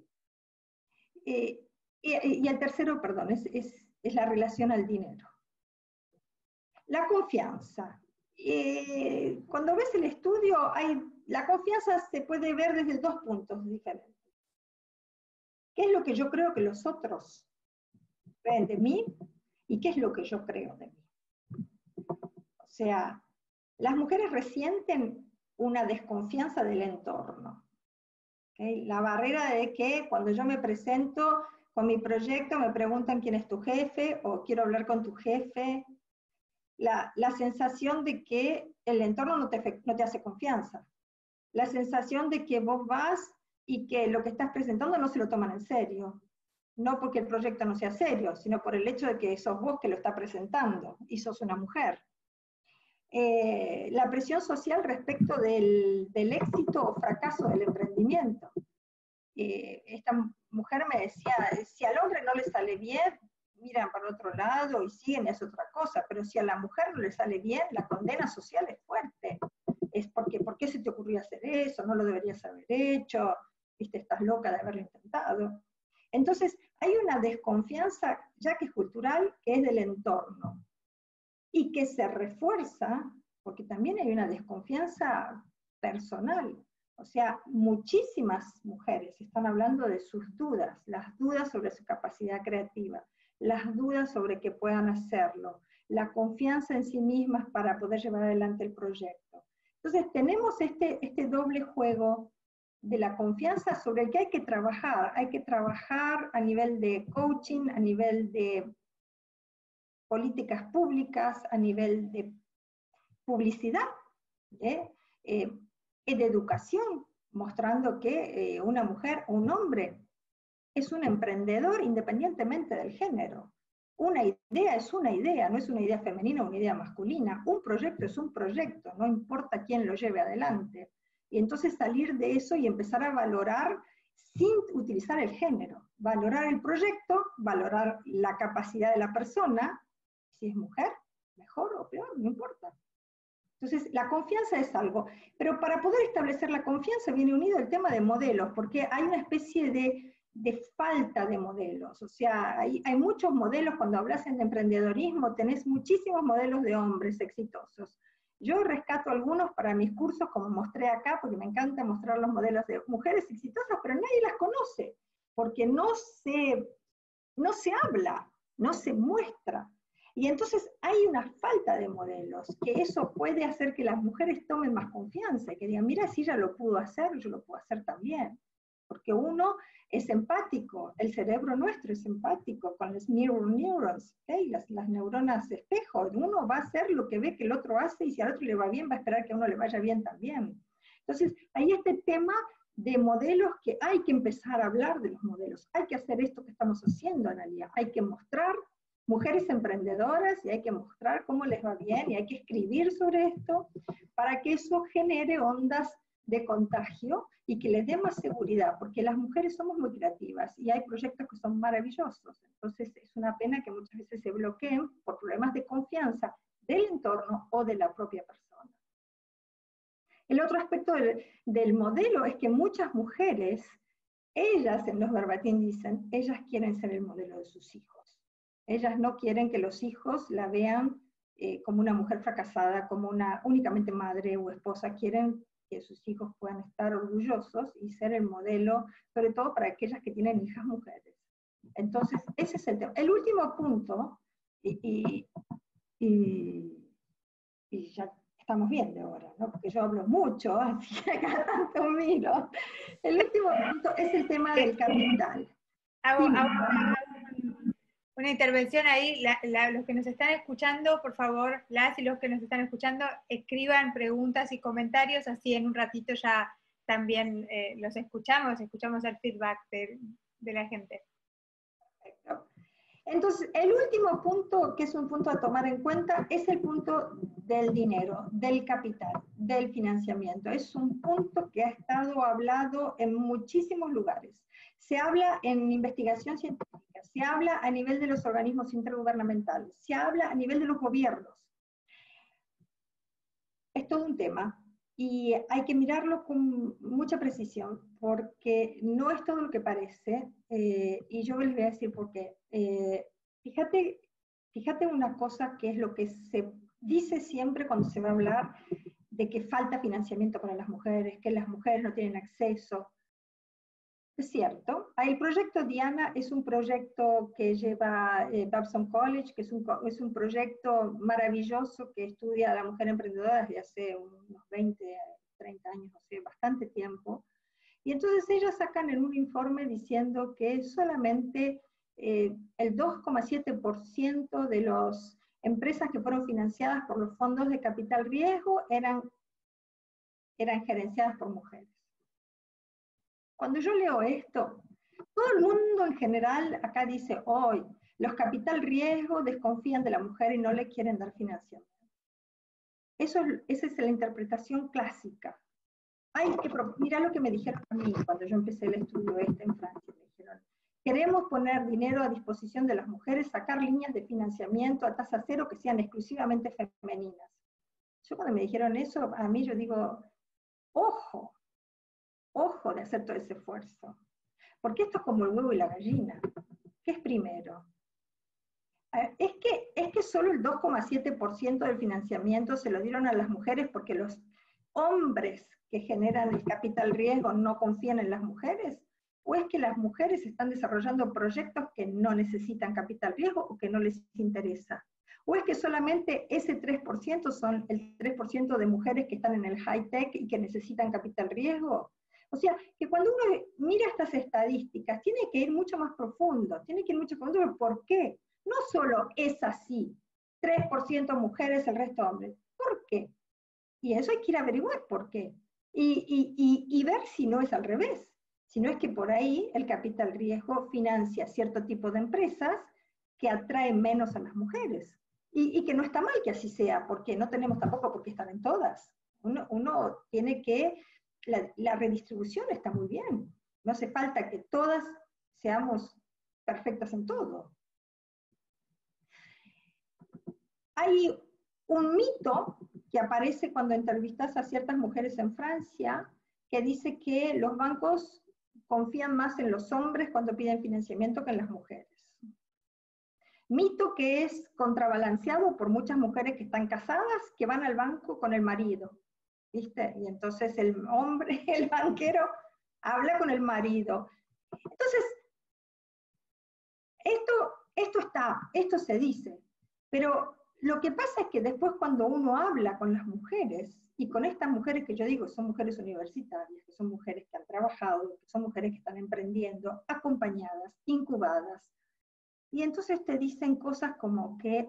Y el tercero, perdón, es la relación al dinero. La confianza. Cuando ves el estudio, la confianza se puede ver desde 2 puntos diferentes. ¿Qué es lo que yo creo que los otros creen de mí? ¿Y qué es lo que yo creo de mí? O sea, las mujeres resienten una desconfianza del entorno. ¿Okay? La barrera de que cuando yo me presento con mi proyecto me preguntan quién es tu jefe o quiero hablar con tu jefe. La sensación de que el entorno no te hace confianza. La sensación de que vos vas y que lo que estás presentando no se lo toman en serio. No porque el proyecto no sea serio, sino por el hecho de que sos vos que lo está presentando y sos una mujer. La presión social respecto del éxito o fracaso del emprendimiento. Esta mujer me decía, si al hombre no le sale bien, miran para otro lado y siguen, es otra cosa, pero si a la mujer no le sale bien, la condena social es fuerte. Es porque, ¿por qué se te ocurrió hacer eso? No lo deberías haber hecho, viste, estás loca de haberlo intentado. Entonces, hay una desconfianza, ya que es cultural, que es del entorno, y que se refuerza, porque también hay una desconfianza personal. O sea, muchísimas mujeres están hablando de sus dudas, las dudas sobre su capacidad creativa, las dudas sobre que puedan hacerlo, la confianza en sí mismas para poder llevar adelante el proyecto. Entonces, tenemos este doble juego de la confianza sobre el que hay que trabajar a nivel de coaching, a nivel de políticas públicas, a nivel de publicidad, de educación, mostrando que una mujer o un hombre es un emprendedor independientemente del género. Una idea es una idea, no es una idea femenina o una idea masculina. Un proyecto es un proyecto, no importa quién lo lleve adelante. Y entonces salir de eso y empezar a valorar sin utilizar el género. Valorar el proyecto, valorar la capacidad de la persona, si es mujer, mejor o peor, no importa. Entonces, la confianza es algo, pero para poder establecer la confianza viene unido el tema de modelos, porque hay una especie de falta de modelos. O sea, hay muchos modelos, cuando hablas de emprendedorismo, tenés muchísimos modelos de hombres exitosos. Yo rescato algunos para mis cursos, como mostré acá, porque me encanta mostrar los modelos de mujeres exitosas, pero nadie las conoce, porque no se habla, no se muestra. Y entonces hay una falta de modelos, que eso puede hacer que las mujeres tomen más confianza, y que digan, mira, si ella lo pudo hacer, yo lo puedo hacer también. Porque uno es empático, el cerebro nuestro es empático, con los mirror neurons, ¿okay? las neuronas espejo. Uno va a hacer lo que ve que el otro hace, y si al otro le va bien, va a esperar que a uno le vaya bien también. Entonces, hay este tema de modelos que hay que empezar a hablar de los modelos. Hay que hacer esto que estamos haciendo, Analia. Hay que mostrar mujeres emprendedoras y hay que mostrar cómo les va bien y hay que escribir sobre esto para que eso genere ondas de contagio y que les dé más seguridad, porque las mujeres somos muy creativas y hay proyectos que son maravillosos. Entonces es una pena que muchas veces se bloqueen por problemas de confianza del entorno o de la propia persona. El otro aspecto del modelo es que muchas mujeres, ellas en los verbatim dicen, ellas quieren ser el modelo de sus hijos. Ellas no quieren que los hijos la vean como una mujer fracasada, como una únicamente madre o esposa. Quieren que sus hijos puedan estar orgullosos y ser el modelo, sobre todo para aquellas que tienen hijas mujeres. Entonces, ese es el tema. El último punto, y ya estamos viendo ahora, ¿no? Porque yo hablo mucho, así que cada tanto miro. El último punto es el tema del capital. Hago una intervención ahí. Los que nos están escuchando, por favor, las y los que nos están escuchando, escriban preguntas y comentarios, así en un ratito ya también los escuchamos el feedback de la gente. Perfecto. Entonces, el último punto, que es un punto a tomar en cuenta, es el punto del dinero, del capital, del financiamiento. Es un punto que ha estado hablado en muchísimos lugares. Se habla en investigación científica, se habla a nivel de los organismos intergubernamentales, se habla a nivel de los gobiernos. Es todo un tema y hay que mirarlo con mucha precisión porque no es todo lo que parece, y yo les voy a decir por qué. Fíjate una cosa que es lo que se dice siempre cuando se va a hablar de que falta financiamiento para las mujeres, que las mujeres no tienen acceso. Es cierto. El proyecto Diana es un proyecto que lleva Babson College, que es un proyecto maravilloso que estudia a la mujer emprendedora desde hace unos 20, 30 años, o sea, bastante tiempo. Y entonces ellas sacan en un informe diciendo que solamente el 2,7% de las empresas que fueron financiadas por los fondos de capital riesgo eran gerenciadas por mujeres. Cuando yo leo esto, todo el mundo en general acá dice, hoy, los capital riesgo desconfían de la mujer y no le quieren dar financiamiento. Esa es la interpretación clásica. Mira lo que me dijeron a mí cuando yo empecé el estudio en Francia. Me dijeron, Queremos poner dinero a disposición de las mujeres, sacar líneas de financiamiento a tasa cero que sean exclusivamente femeninas. Yo cuando me dijeron eso, a mí yo digo, ojo, ojo de hacer todo ese esfuerzo. Porque esto es como el huevo y la gallina. ¿Qué es primero? Es que solo el 2,7% del financiamiento se lo dieron a las mujeres porque los hombres que generan el capital riesgo no confían en las mujeres, o es que las mujeres están desarrollando proyectos que no necesitan capital riesgo o que no les interesa, o es que solamente ese 3% son el 3% de mujeres que están en el high tech y que necesitan capital riesgo. O sea, que cuando uno mira estas estadísticas, tiene que ir mucho más profundo, ¿por qué? No solo es así, 3% mujeres, el resto hombres. ¿Por qué? Y eso hay que ir a averiguar por qué. Y ver si no es al revés. Si no es que por ahí el capital riesgo financia cierto tipo de empresas que atraen menos a las mujeres. Y que no está mal que así sea, porque no tenemos tampoco por qué estar en todas. Uno tiene que, la redistribución está muy bien. No hace falta que todas seamos perfectas en todo. Hay un mito que aparece cuando entrevistas a ciertas mujeres en Francia, que dice que los bancos confían más en los hombres cuando piden financiamiento que en las mujeres. Mito que es contrabalanceado por muchas mujeres que están casadas, que van al banco con el marido, ¿viste? Y entonces el hombre, el banquero, habla con el marido. Entonces, esto se dice, pero lo que pasa es que después cuando uno habla con las mujeres, y con estas mujeres que yo digo son mujeres universitarias, que son mujeres que han trabajado, que son mujeres que están emprendiendo, acompañadas, incubadas, y entonces te dicen cosas como que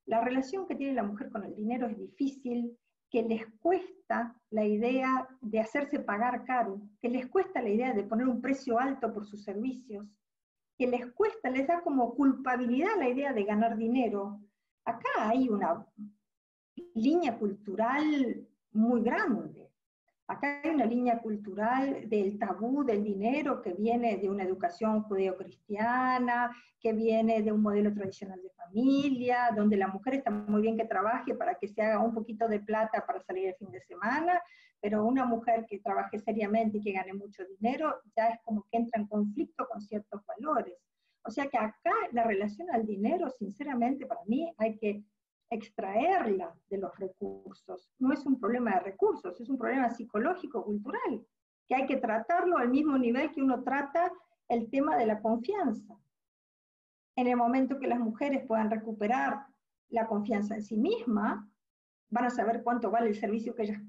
la relación que tiene la mujer con el dinero es difícil, que les cuesta la idea de hacerse pagar caro, que les cuesta la idea de poner un precio alto por sus servicios, que les cuesta, les da como culpabilidad la idea de ganar dinero. Acá hay una línea cultural muy grande. Acá hay una línea cultural del tabú del dinero que viene de una educación judeocristiana, que viene de un modelo tradicional de familia, donde la mujer está muy bien que trabaje para que se haga un poquito de plata para salir el fin de semana, pero una mujer que trabaje seriamente y que gane mucho dinero ya es como que entra en conflicto con ciertos valores. O sea que acá la relación al dinero, sinceramente, para mí hay que extraerla de los recursos. No es un problema de recursos, es un problema psicológico, cultural, que hay que tratarlo al mismo nivel que uno trata el tema de la confianza. En el momento que las mujeres puedan recuperar la confianza en sí mismas, van a saber cuánto vale el servicio que ellas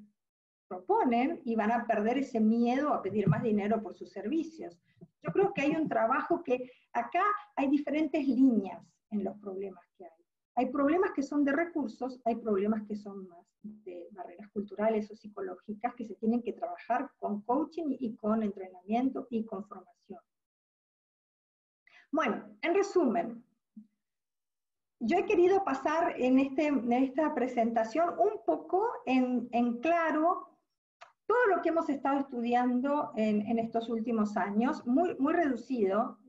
proponen y van a perder ese miedo a pedir más dinero por sus servicios. Yo creo que hay un trabajo que acá hay diferentes líneas en los problemas que hay. Hay problemas que son de recursos, hay problemas que son más de barreras culturales o psicológicas que se tienen que trabajar con coaching y con entrenamiento y con formación. Bueno, en resumen, yo he querido pasar en esta presentación un poco en claro todo lo que hemos estado estudiando en estos últimos años, muy reducido,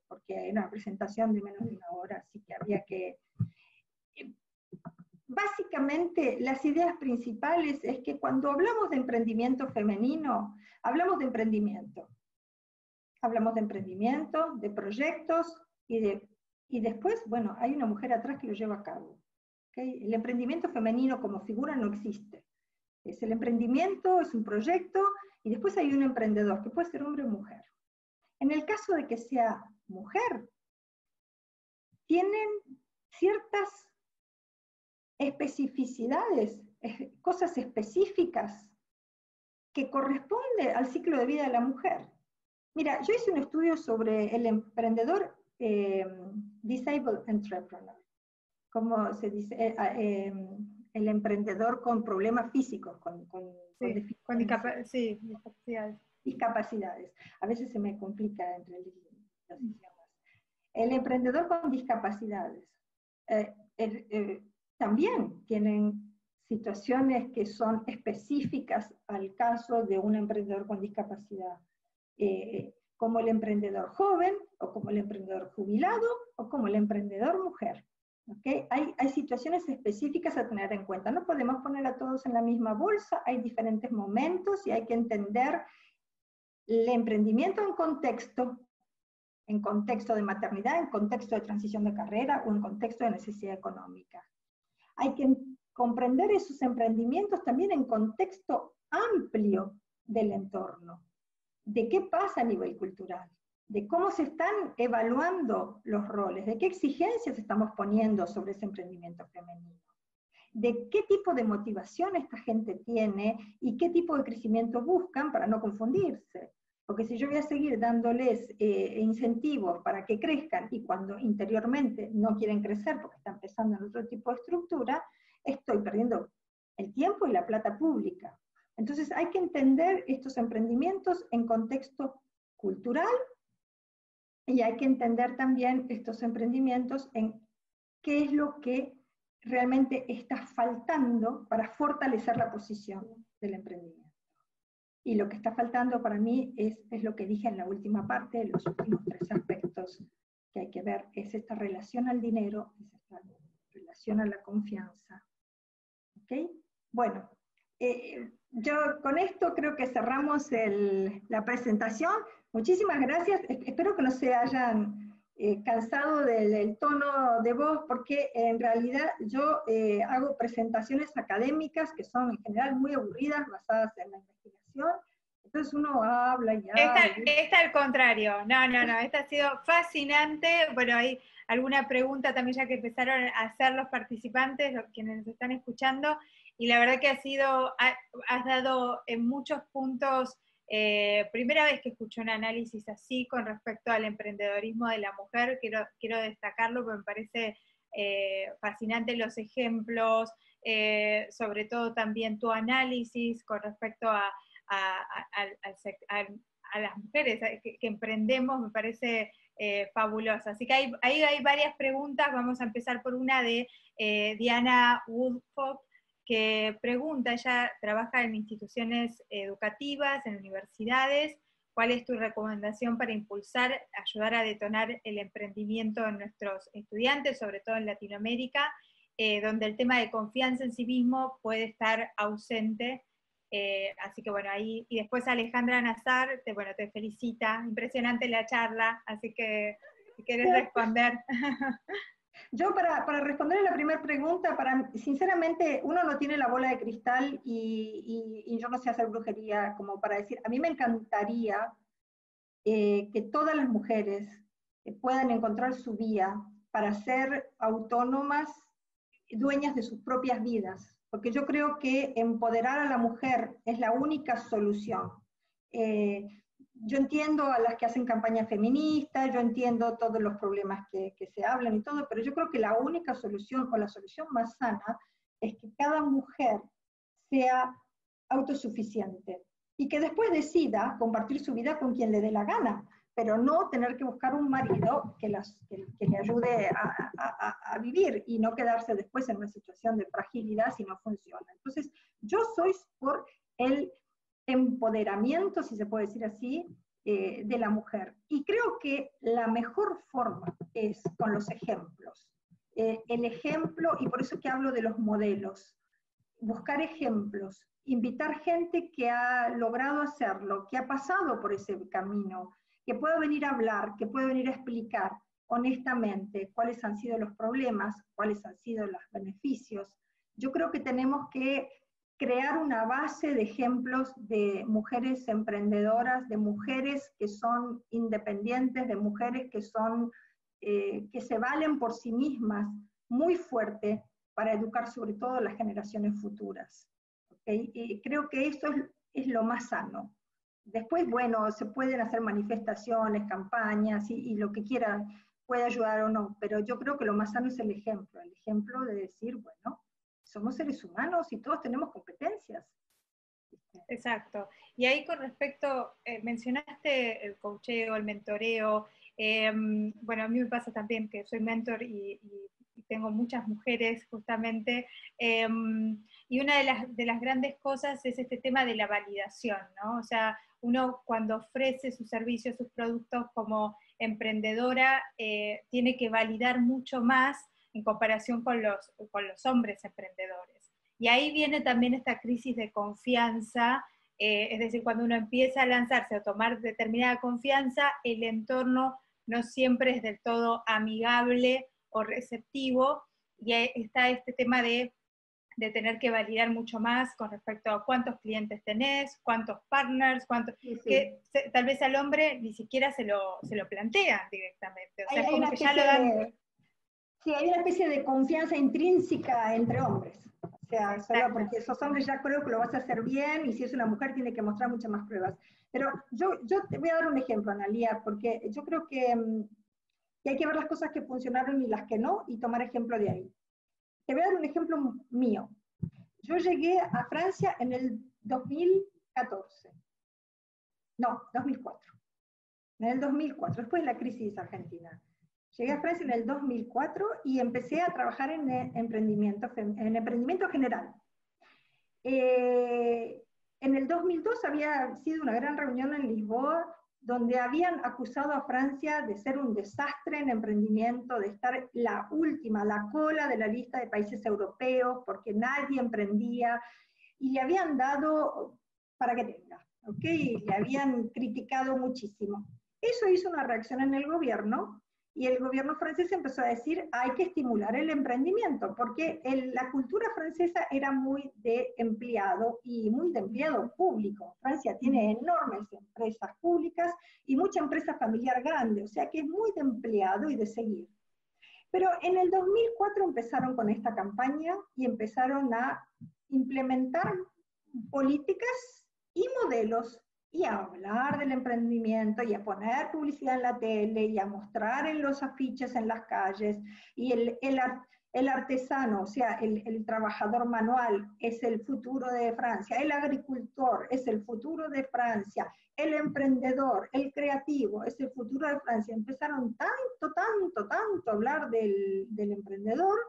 porque era una presentación de menos de una hora, así que había que... Básicamente, las ideas principales es que cuando hablamos de emprendimiento femenino, hablamos de emprendimiento. Hablamos de emprendimiento, de proyectos, y después, bueno, hay una mujer atrás que lo lleva a cabo. ¿Okay? El emprendimiento femenino como figura no existe. Es el emprendimiento, es un proyecto, y después hay un emprendedor, que puede ser hombre o mujer. En el caso de que sea mujer, tienen ciertas especificidades, cosas específicas que corresponden al ciclo de vida de la mujer. Mira, yo hice un estudio sobre el emprendedor disabled entrepreneur, como se dice, el emprendedor con problemas físicos, con discapacidades. A veces se me complica entre los idiomas. El emprendedor con discapacidades también tienen situaciones que son específicas al caso de un emprendedor con discapacidad. como el emprendedor joven, o como el emprendedor jubilado, o como el emprendedor mujer. ¿Okay? Hay situaciones específicas a tener en cuenta. No podemos poner a todos en la misma bolsa, hay diferentes momentos y hay que entender el emprendimiento en contexto de maternidad, en contexto de transición de carrera o en contexto de necesidad económica. Hay que comprender esos emprendimientos también en contexto amplio del entorno, de qué pasa a nivel cultural, de cómo se están evaluando los roles, de qué exigencias estamos poniendo sobre ese emprendimiento femenino, de qué tipo de motivación esta gente tiene y qué tipo de crecimiento buscan para no confundirse. Porque si yo voy a seguir dándoles incentivos para que crezcan y cuando interiormente no quieren crecer porque están empezando en otro tipo de estructura, estoy perdiendo el tiempo y la plata pública. Entonces hay que entender estos emprendimientos en contexto cultural y hay que entender también estos emprendimientos en qué es lo que realmente está faltando para fortalecer la posición del emprendimiento. Y lo que está faltando para mí es lo que dije en la última parte, los últimos 3 aspectos que hay que ver, es esta relación al dinero, es esta relación a la confianza. ¿Ok? Bueno, yo con esto creo que cerramos la presentación. Muchísimas gracias. Espero que no se hayan cansado del tono de voz, porque en realidad yo hago presentaciones académicas que son en general muy aburridas, basadas en la investigación. Entonces uno habla y habla. Esta al contrario, no, esta ha sido fascinante. Bueno, hay alguna pregunta también ya que empezaron a hacer los participantes, quienes nos están escuchando, y la verdad que has dado en muchos puntos, primera vez que escucho un análisis así con respecto al emprendedorismo de la mujer, quiero destacarlo porque me parece fascinante los ejemplos, sobre todo también tu análisis con respecto a las mujeres que emprendemos, me parece fabulosa. Así que ahí hay varias preguntas. Vamos a empezar por una de Diana Woodcock, que pregunta, ella trabaja en instituciones educativas, en universidades. ¿Cuál es tu recomendación para impulsar, ayudar a detonar el emprendimiento en nuestros estudiantes, sobre todo en Latinoamérica, donde el tema de confianza en sí mismo puede estar ausente? Así que bueno, ahí, y después Alejandra Nazar, te felicita, impresionante la charla, así que si quieres responder. Yo para responder a la primera pregunta, sinceramente uno no tiene la bola de cristal y yo no sé hacer brujería como para decir, a mí me encantaría que todas las mujeres puedan encontrar su vía para ser autónomas, dueñas de sus propias vidas, porque yo creo que empoderar a la mujer es la única solución. Yo entiendo a las que hacen campaña feminista, yo entiendo todos los problemas que se hablan y todo, pero yo creo que la única solución, o la solución más sana, es que cada mujer sea autosuficiente y que después decida compartir su vida con quien le dé la gana, pero no tener que buscar un marido que le ayude a vivir y no quedarse después en una situación de fragilidad si no funciona. Entonces, yo soy por el empoderamiento, si se puede decir así, de la mujer. Y creo que la mejor forma es con los ejemplos. El ejemplo, y por eso que hablo de los modelos, buscar ejemplos, invitar gente que ha logrado hacerlo, que ha pasado por ese camino, que pueda venir a hablar, que pueda venir a explicar honestamente cuáles han sido los problemas, cuáles han sido los beneficios. Yo creo que tenemos que crear una base de ejemplos de mujeres emprendedoras, de mujeres que son independientes, de mujeres que se valen por sí mismas, muy fuerte, para educar sobre todo a las generaciones futuras. ¿Okay? Y creo que eso es lo más sano. Después, bueno, se pueden hacer manifestaciones, campañas y lo que quieran, puede ayudar o no, pero yo creo que lo más sano es el ejemplo de decir, bueno, somos seres humanos y todos tenemos competencias. Exacto. Y ahí con respecto, mencionaste el coacheo, el mentoreo. Bueno, a mí me pasa también que soy mentor y tengo muchas mujeres justamente. Y una de las grandes cosas es este tema de la validación, ¿no? O sea, uno cuando ofrece sus servicios, sus productos como emprendedora, tiene que validar mucho más en comparación con los hombres emprendedores. Y ahí viene también esta crisis de confianza, es decir, cuando uno empieza a lanzarse, a tomar determinada confianza, el entorno no siempre es del todo amigable o receptivo, y está este tema de tener que validar mucho más con respecto a cuántos clientes tenés, cuántos partners, Sí, sí. que tal vez al hombre ni siquiera se lo plantean directamente. O sea, es Hay como una que ya especie lo dan. Sí, hay una especie de confianza intrínseca entre hombres. O sea, solo porque sos hombres ya creo que lo vas a hacer bien, y si es una mujer tiene que mostrar muchas más pruebas. Pero yo te voy a dar un ejemplo, Analía, porque yo creo que hay que ver las cosas que funcionaron y las que no, y tomar ejemplo de ahí. Te voy a dar un ejemplo mío. Yo llegué a Francia en el 2014. No, 2004. En el 2004, después de la crisis argentina. Llegué a Francia en el 2004 y empecé a trabajar en emprendimiento general. En el 2002 había sido una gran reunión en Lisboa donde habían acusado a Francia de ser un desastre en emprendimiento, de estar la última, la cola de la lista de países europeos, porque nadie emprendía, y le habían dado para que tenga, ¿ok? Y le habían criticado muchísimo. Eso hizo una reacción en el gobierno, y el gobierno francés empezó a decir, hay que estimular el emprendimiento, porque la cultura francesa era muy de empleado, y muy de empleado público. Francia tiene enormes empresas públicas y mucha empresa familiar grande, o sea que es muy de empleado y de seguir. Pero en el 2004 empezaron con esta campaña y empezaron a implementar políticas y modelos, y a hablar del emprendimiento, y a poner publicidad en la tele, y a mostrar en los afiches en las calles, y el artesano, o sea, el trabajador manual es el futuro de Francia, el agricultor es el futuro de Francia, el emprendedor, el creativo es el futuro de Francia. Empezaron tanto a hablar del emprendedor,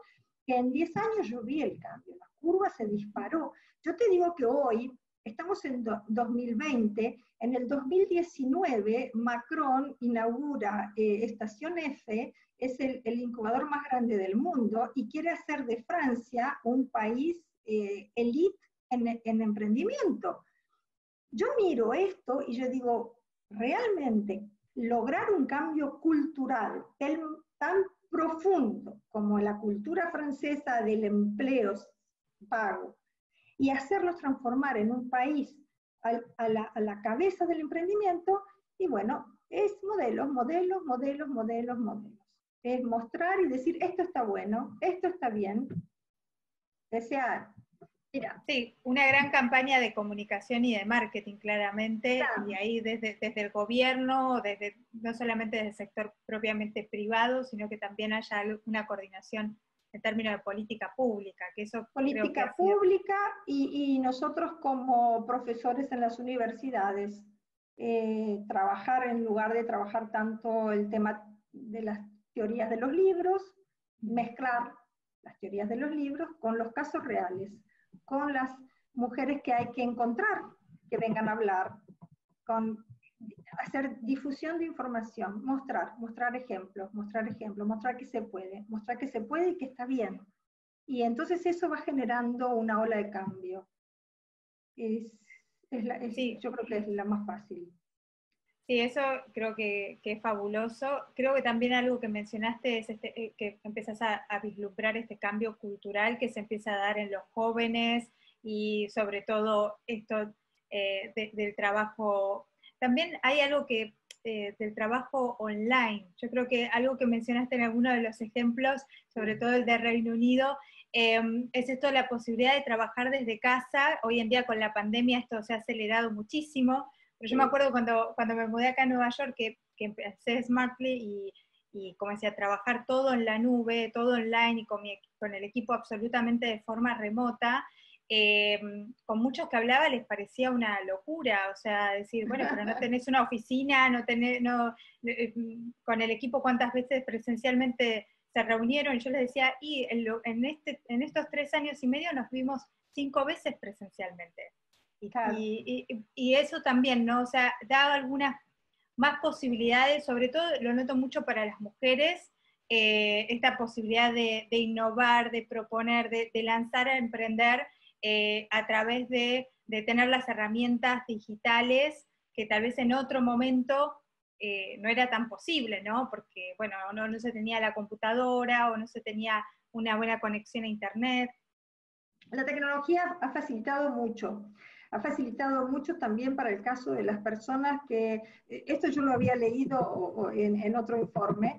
que en 10 años yo vi el cambio, la curva se disparó. Yo te digo que hoy, estamos en 2020, en el 2019 Macron inaugura Estación F, es el incubador más grande del mundo, y quiere hacer de Francia un país elite en emprendimiento. Yo miro esto y yo digo, realmente lograr un cambio cultural tan profundo como la cultura francesa del empleo pago, y hacerlos transformar en un país a la cabeza del emprendimiento, y bueno, es modelos. Es mostrar y decir, esto está bueno, esto está bien. O sea, mira. Sí, una gran campaña de comunicación y de marketing, claramente, Claro. y ahí desde el gobierno, no solamente desde el sector propiamente privado, sino que también haya una coordinación en términos de política pública, que eso creo que ha Política sido... pública, y nosotros como profesores en las universidades, trabajar, en lugar de trabajar tanto el tema de las teorías de los libros, mezclar las teorías de los libros con los casos reales, con las mujeres que hay que encontrar, que vengan a hablar, con hacer difusión de información, mostrar ejemplos, mostrar que se puede y que está bien. Y entonces eso va generando una ola de cambio. Sí. Yo creo que es la más fácil. Sí, eso creo que es fabuloso. Creo que también algo que mencionaste es que empiezas a vislumbrar este cambio cultural que se empieza a dar en los jóvenes, y sobre todo esto del trabajo. También hay algo del trabajo online. Yo creo que algo que mencionaste en alguno de los ejemplos, sobre todo el de Reino Unido, es esto, la posibilidad de trabajar desde casa. Hoy en día con la pandemia esto se ha acelerado muchísimo. Pero yo me acuerdo cuando me mudé acá a Nueva York, que empecé Smartly y comencé a trabajar todo en la nube, todo online, y con el equipo absolutamente de forma remota. Con muchos que hablaba les parecía una locura, o sea, decir, bueno, pero no tenés una oficina, con el equipo, ¿cuántas veces presencialmente se reunieron, yo les decía, y en estos 3 años y medio nos vimos 5 veces presencialmente. Claro. Y eso también, ¿no? O sea, da algunas más posibilidades, sobre todo lo noto mucho para las mujeres, esta posibilidad de innovar, de proponer, de lanzar a emprender a través de tener las herramientas digitales que tal vez en otro momento no era tan posible, ¿no? Porque, bueno, no se tenía la computadora o no se tenía una buena conexión a internet. La tecnología ha facilitado mucho también para el caso de las personas que, esto yo lo había leído en otro informe,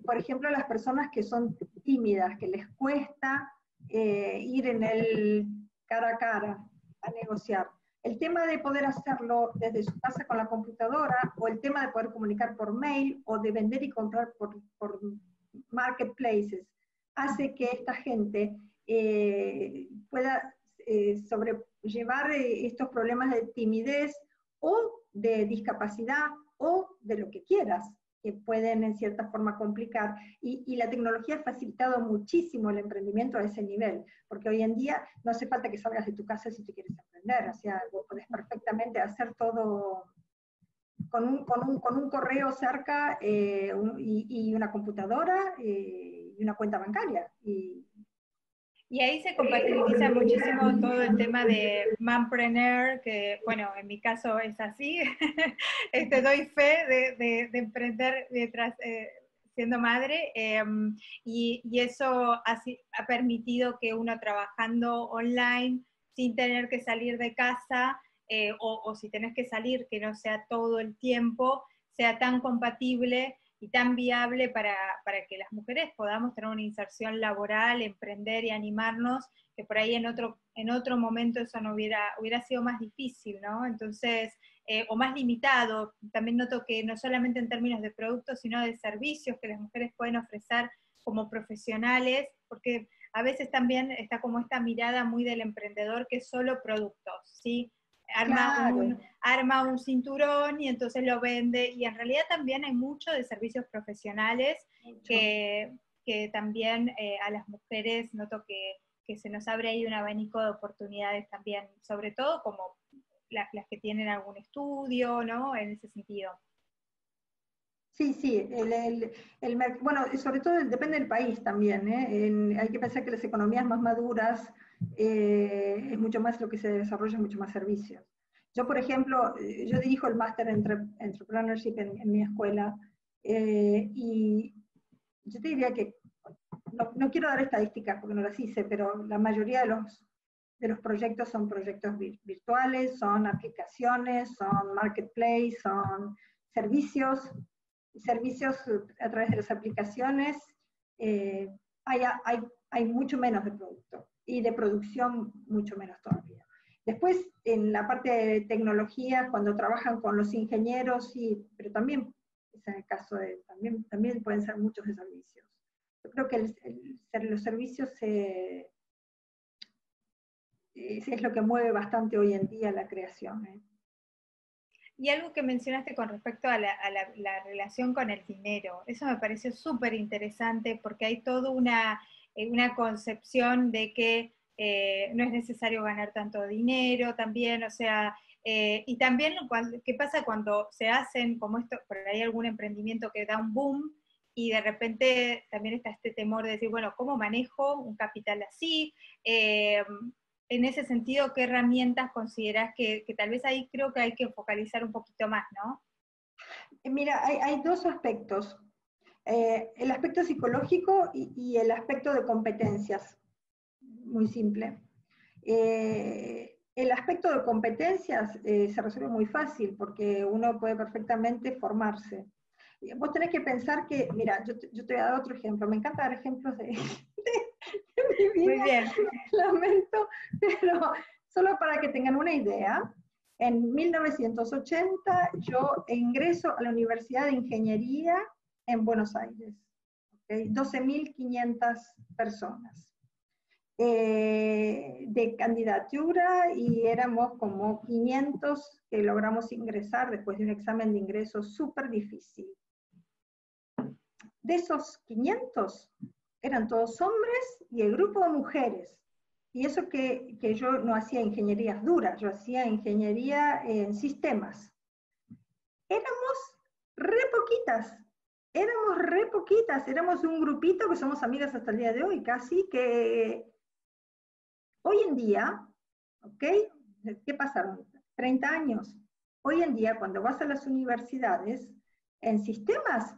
por ejemplo, las personas que son tímidas, que les cuesta ir en el cara a cara a negociar. El tema de poder hacerlo desde su casa con la computadora, o el tema de poder comunicar por mail, o de vender y comprar por marketplaces, hace que esta gente pueda sobrellevar estos problemas de timidez o de discapacidad o de lo que quieras, que pueden en cierta forma complicar. Y la tecnología ha facilitado muchísimo el emprendimiento a ese nivel, porque hoy en día no hace falta que salgas de tu casa si te quieres emprender, o sea, vos podés perfectamente hacer todo con un correo cerca y una computadora y una cuenta bancaria. Y ahí se compatibiliza muchísimo todo el tema de mompreneur, que bueno, en mi caso es así. Doy fe de emprender mientras siendo madre, y eso ha permitido que uno trabajando online, sin tener que salir de casa, o si tenés que salir, que no sea todo el tiempo, sea tan compatible y tan viable para que las mujeres podamos tener una inserción laboral, emprender y animarnos, que por ahí en otro momento eso no hubiera sido más difícil, ¿no? Entonces, o más limitado. También noto que no solamente en términos de productos, sino de servicios que las mujeres pueden ofrecer como profesionales, porque a veces también está como esta mirada muy del emprendedor que es solo productos, ¿sí? Arma un cinturón y entonces lo vende, y en realidad también hay mucho de servicios profesionales que también a las mujeres noto que se nos abre ahí un abanico de oportunidades también, sobre todo como las que tienen algún estudio, ¿no? En ese sentido. Sí, sí, bueno, sobre todo depende del país también, ¿eh? Hay que pensar que las economías más maduras es mucho más lo que se desarrolla, mucho más servicios. Yo, por ejemplo, yo dirijo el máster en Entrepreneurship en mi escuela, y yo te diría que, no quiero dar estadísticas porque no las hice, pero la mayoría de los proyectos son proyectos virtuales, son aplicaciones, son marketplace, son servicios a través de las aplicaciones. Hay mucho menos de producto, y de producción mucho menos todavía. Después, en la parte de tecnología, cuando trabajan con los ingenieros, sí, pero también es en el caso de, también pueden ser muchos de servicios. Yo creo que los servicios es lo que mueve bastante hoy en día la creación. Y algo que mencionaste con respecto a la relación con el dinero, eso me pareció súper interesante, porque hay toda una concepción de que no es necesario ganar tanto dinero también, o sea, y también qué pasa cuando se hacen como esto, por ahí algún emprendimiento que da un boom, y de repente también está este temor de decir, bueno, ¿cómo manejo un capital así? En ese sentido, ¿qué herramientas consideras que tal vez ahí creo que hay que focalizar un poquito más, ¿no? Mira, hay dos aspectos. El aspecto psicológico y el aspecto de competencias. Muy simple. El aspecto de competencias se resuelve muy fácil, porque uno puede perfectamente formarse. Vos tenés que pensar que, mira, yo te voy a dar otro ejemplo. Me encanta dar ejemplos de mi vida. Muy bien. Lamento, pero solo para que tengan una idea. En 1980 yo ingreso a la Universidad de Ingeniería en Buenos Aires. ¿Okay? 12.500 personas de candidatura, y éramos como 500 que logramos ingresar después de un examen de ingreso súper difícil. de esos 500 eran todos hombres y el grupo de mujeres. Y eso que yo no hacía ingenierías duras, yo hacía ingeniería en sistemas. Éramos re poquitas, éramos un grupito que somos amigas hasta el día de hoy, casi que hoy en día, ¿ok? ¿Qué pasaron? 30 años. Hoy en día, cuando vas a las universidades, en sistemas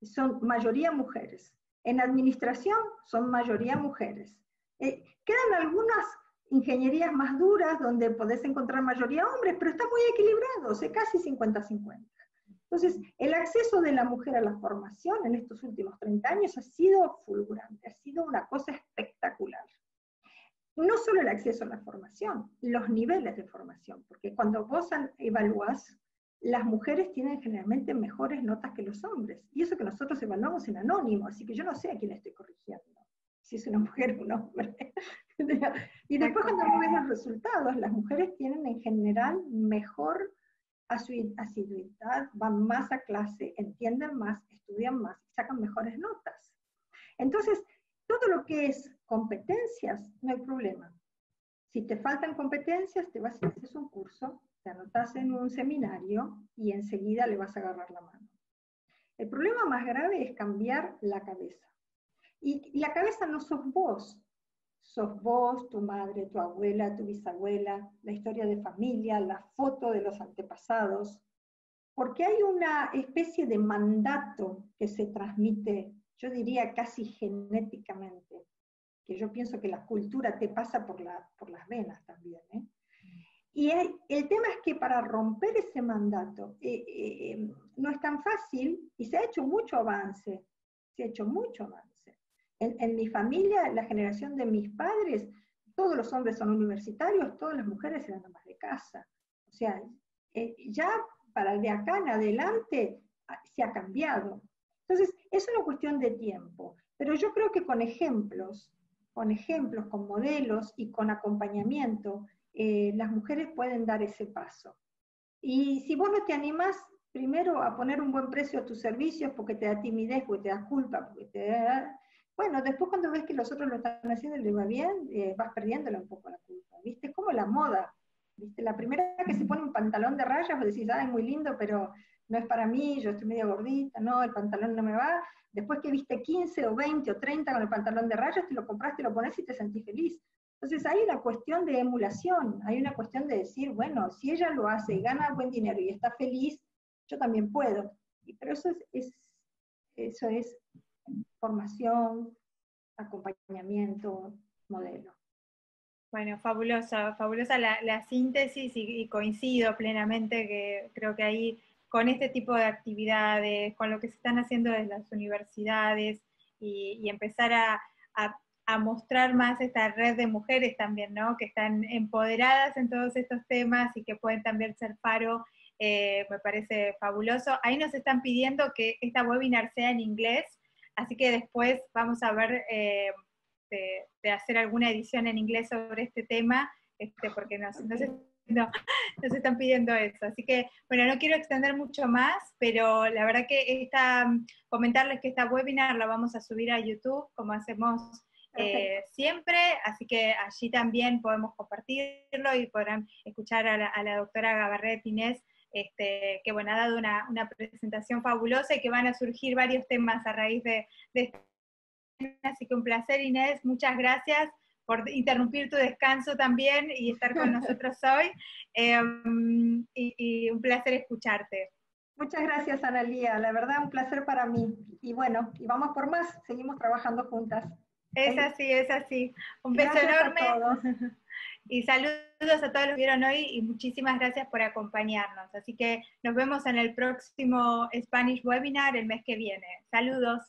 son mayoría mujeres, en administración son mayoría mujeres. Quedan algunas ingenierías más duras donde podés encontrar mayoría hombres, pero está muy equilibrado, casi 50-50. Entonces, el acceso de la mujer a la formación en estos últimos 30 años ha sido fulgurante, ha sido una cosa espectacular. No solo el acceso a la formación, los niveles de formación, porque cuando vos evaluás, las mujeres tienen generalmente mejores notas que los hombres, y eso que nosotros evaluamos en anónimo, así que yo no sé a quién le estoy corrigiendo, si es una mujer o un hombre. Y después cuando uno ve los resultados, las mujeres tienen en general mejor asiduidad, van más a clase, entienden más, estudian más, sacan mejores notas. Entonces, todo lo que es competencias, no hay problema. Si te faltan competencias, te vas y haces un curso, te anotas en un seminario y enseguida le vas a agarrar la mano. El problema más grave es cambiar la cabeza. Y la cabeza no sos vos, tu madre, tu abuela, tu bisabuela, la historia de familia, la foto de los antepasados, porque hay una especie de mandato que se transmite, yo diría casi genéticamente, que yo pienso que la cultura te pasa por las venas también, ¿eh? Y el tema es que para romper ese mandato no es tan fácil, y se ha hecho mucho avance, En mi familia, la generación de mis padres, todos los hombres son universitarios, todas las mujeres eran amas de casa. O sea, ya para de acá en adelante se ha cambiado. Entonces, es una cuestión de tiempo, pero yo creo que con ejemplos, con modelos y con acompañamiento, las mujeres pueden dar ese paso. Y si vos no te animás primero a poner un buen precio a tus servicios porque te da timidez, porque te da culpa, porque te da... Bueno, después cuando ves que los otros lo están haciendo y les va bien, vas perdiéndole un poco la culpa, ¿viste? Es como la moda, ¿viste? La primera que se pone un pantalón de rayas, vos decís, ay, muy lindo, pero no es para mí, yo estoy medio gordita, no, el pantalón no me va. Después que viste 15 o 20 o 30 con el pantalón de rayas, te lo compras, te lo pones y te sentís feliz. Entonces hay una cuestión de emulación, hay una cuestión de decir, bueno, si ella lo hace y gana buen dinero y está feliz, yo también puedo. Pero eso es formación, acompañamiento, modelo. Bueno, fabulosa la síntesis y coincido plenamente que creo que ahí con este tipo de actividades, con lo que se están haciendo desde las universidades y empezar a mostrar más esta red de mujeres también, ¿no? Que están empoderadas en todos estos temas y que pueden también ser faro, me parece fabuloso. Ahí nos están pidiendo que esta webinar sea en inglés, así que después vamos a ver de hacer alguna edición en inglés sobre este tema, porque nos están pidiendo eso. Así que, bueno, no quiero extender mucho más, pero la verdad que comentarles que esta webinar la vamos a subir a YouTube, como hacemos siempre, así que allí también podemos compartirlo y podrán escuchar a la doctora Gabarret Inés, que bueno, ha dado una presentación fabulosa y que van a surgir varios temas a raíz de este. Así que un placer, Inés, muchas gracias por interrumpir tu descanso también y estar con nosotros hoy, y un placer escucharte. Muchas gracias, Analía, la verdad un placer para mí, y bueno, y vamos por más, seguimos trabajando juntas. Es así, un beso enorme a todos. Y saludos a todos los que vieron hoy y muchísimas gracias por acompañarnos, así que nos vemos en el próximo Spanish Webinar el mes que viene. Saludos.